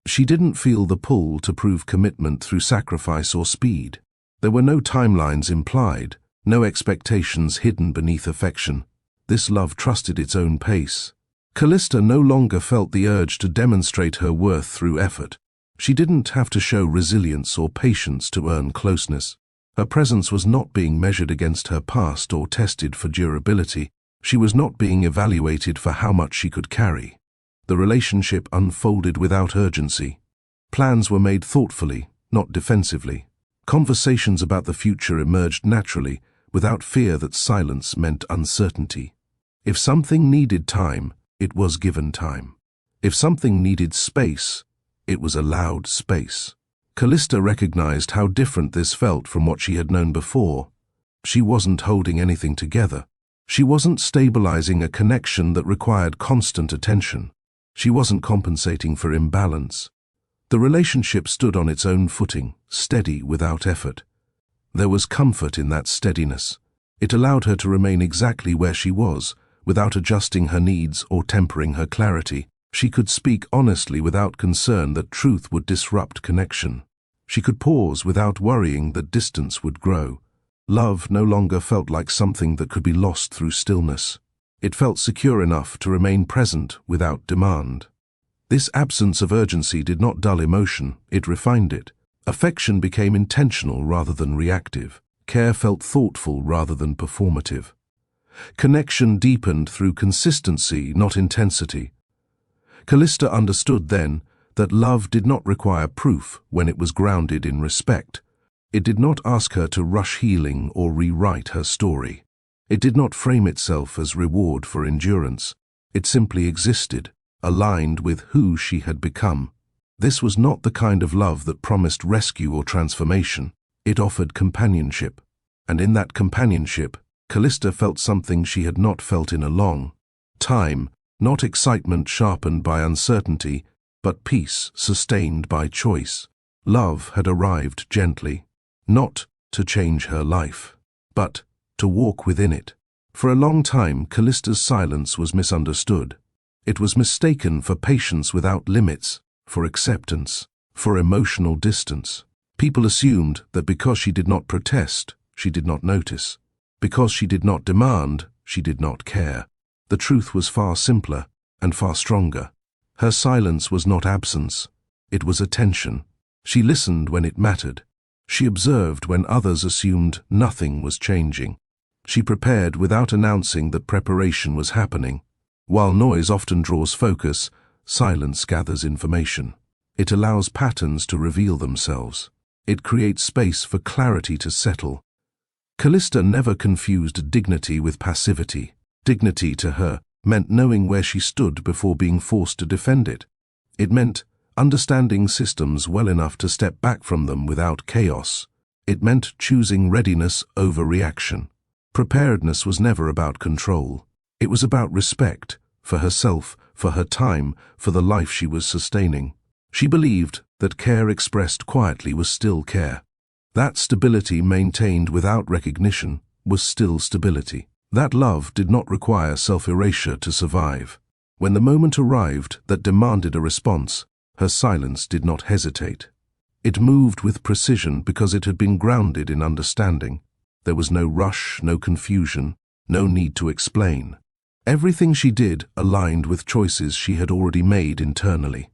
She didn't feel the pull to prove commitment through sacrifice or speed. There were no timelines implied, no expectations hidden beneath affection. This love trusted its own pace. Callista no longer felt the urge to demonstrate her worth through effort. She didn't have to show resilience or patience to earn closeness. Her presence was not being measured against her past or tested for durability. She was not being evaluated for how much she could carry. The relationship unfolded without urgency. Plans were made thoughtfully, not defensively. Conversations about the future emerged naturally, without fear that silence meant uncertainty. If something needed time, it was given time. If something needed space, it was allowed space. Callista recognized how different this felt from what she had known before. She wasn't holding anything together. She wasn't stabilizing a connection that required constant attention. She wasn't compensating for imbalance. The relationship stood on its own footing, steady without effort. There was comfort in that steadiness. It allowed her to remain exactly where she was, without adjusting her needs or tempering her clarity. She could speak honestly without concern that truth would disrupt connection. She could pause without worrying that distance would grow. Love no longer felt like something that could be lost through stillness. It felt secure enough to remain present without demand. This absence of urgency did not dull emotion, it refined it. Affection became intentional rather than reactive. Care felt thoughtful rather than performative. Connection deepened through consistency, not intensity. Callista understood then that love did not require proof when it was grounded in respect. It did not ask her to rush healing or rewrite her story. It did not frame itself as reward for endurance. It simply existed, aligned with who she had become. This was not the kind of love that promised rescue or transformation. It offered companionship. And in that companionship, Callista felt something she had not felt in a long time, not excitement sharpened by uncertainty, but peace sustained by choice. Love had arrived gently, not to change her life, but to walk within it. For a long time, Callista's silence was misunderstood. It was mistaken for patience without limits, for acceptance, for emotional distance. People assumed that because she did not protest, she did not notice. Because she did not demand, she did not care. The truth was far simpler and far stronger. Her silence was not absence, it was attention. She listened when it mattered. She observed when others assumed nothing was changing. She prepared without announcing that preparation was happening. While noise often draws focus, silence gathers information. It allows patterns to reveal themselves. It creates space for clarity to settle. Callista never confused dignity with passivity. Dignity to her meant knowing where she stood before being forced to defend it. It meant understanding systems well enough to step back from them without chaos. It meant choosing readiness over reaction. Preparedness was never about control. It was about respect, for herself, for her time, for the life she was sustaining. She believed that care expressed quietly was still care. That stability maintained without recognition was still stability. That love did not require self-erasure to survive. When the moment arrived that demanded a response, her silence did not hesitate. It moved with precision because it had been grounded in understanding. There was no rush, no confusion, no need to explain. Everything she did aligned with choices she had already made internally.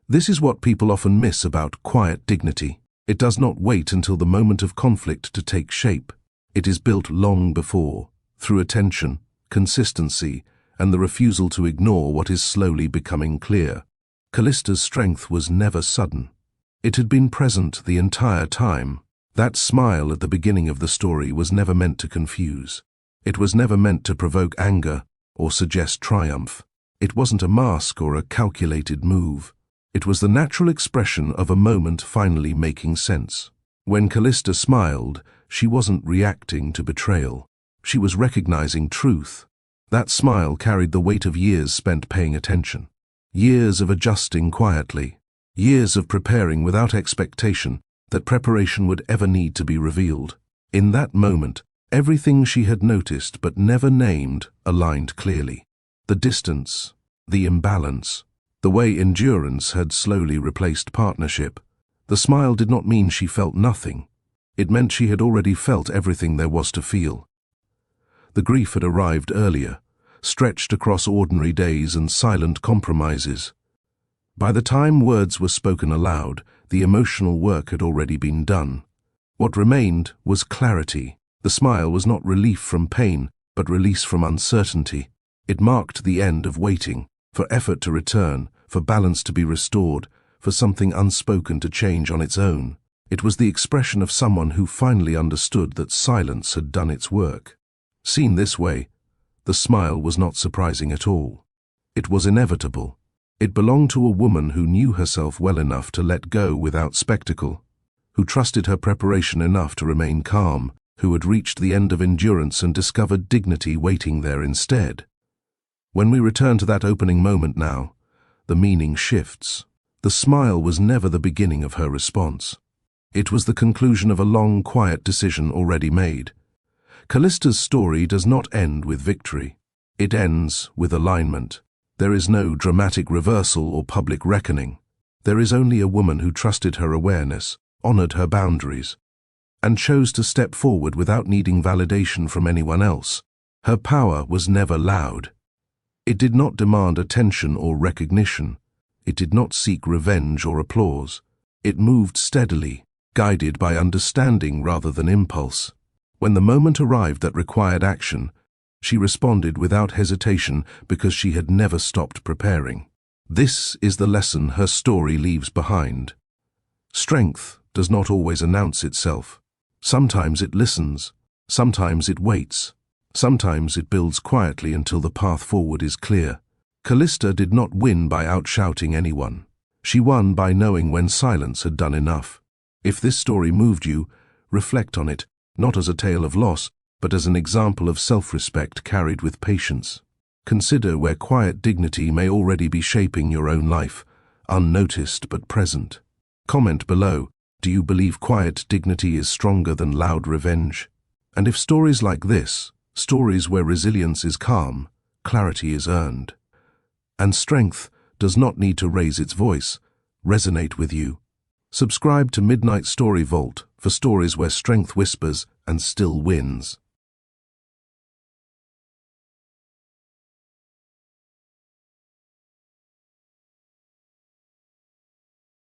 This is what people often miss about quiet dignity. It does not wait until the moment of conflict to take shape. It is built long before, through attention, consistency, and the refusal to ignore what is slowly becoming clear. Callista's strength was never sudden. It had been present the entire time. That smile at the beginning of the story was never meant to confuse. It was never meant to provoke anger or suggest triumph. It wasn't a mask or a calculated move. It was the natural expression of a moment finally making sense. When Callista smiled, she wasn't reacting to betrayal. She was recognizing truth. That smile carried the weight of years spent paying attention. Years of adjusting quietly. Years of preparing without expectation that preparation would ever need to be revealed. In that moment, everything she had noticed but never named aligned clearly. The distance, the imbalance, the way endurance had slowly replaced partnership. The smile did not mean she felt nothing. It meant she had already felt everything there was to feel. The grief had arrived earlier, stretched across ordinary days and silent compromises. By the time words were spoken aloud, the emotional work had already been done. What remained was clarity. The smile was not relief from pain, but release from uncertainty. It marked the end of waiting, for effort to return, for balance to be restored, for something unspoken to change on its own. It was the expression of someone who finally understood that silence had done its work. Seen this way, the smile was not surprising at all. It was inevitable. It belonged to a woman who knew herself well enough to let go without spectacle, who trusted her preparation enough to remain calm, who had reached the end of endurance and discovered dignity waiting there instead. When we return to that opening moment now, the meaning shifts. The smile was never the beginning of her response. It was the conclusion of a long, quiet decision already made. Callista's story does not end with victory. It ends with alignment. There is no dramatic reversal or public reckoning. There is only a woman who trusted her awareness, honored her boundaries, and chose to step forward without needing validation from anyone else. Her power was never loud. It did not demand attention or recognition. It did not seek revenge or applause. It moved steadily, guided by understanding rather than impulse. When the moment arrived that required action, she responded without hesitation because she had never stopped preparing. This is the lesson her story leaves behind. Strength does not always announce itself. Sometimes it listens. Sometimes it waits. Sometimes it builds quietly until the path forward is clear. Callista did not win by outshouting anyone. She won by knowing when silence had done enough. If this story moved you, reflect on it, not as a tale of loss, but as an example of self-respect carried with patience. Consider where quiet dignity may already be shaping your own life, unnoticed but present. Comment below, do you believe quiet dignity is stronger than loud revenge? And if stories like this, stories where resilience is calm, clarity is earned, and strength does not need to raise its voice, resonate with you. Subscribe to Midnight Story Vault for stories where strength whispers and still wins.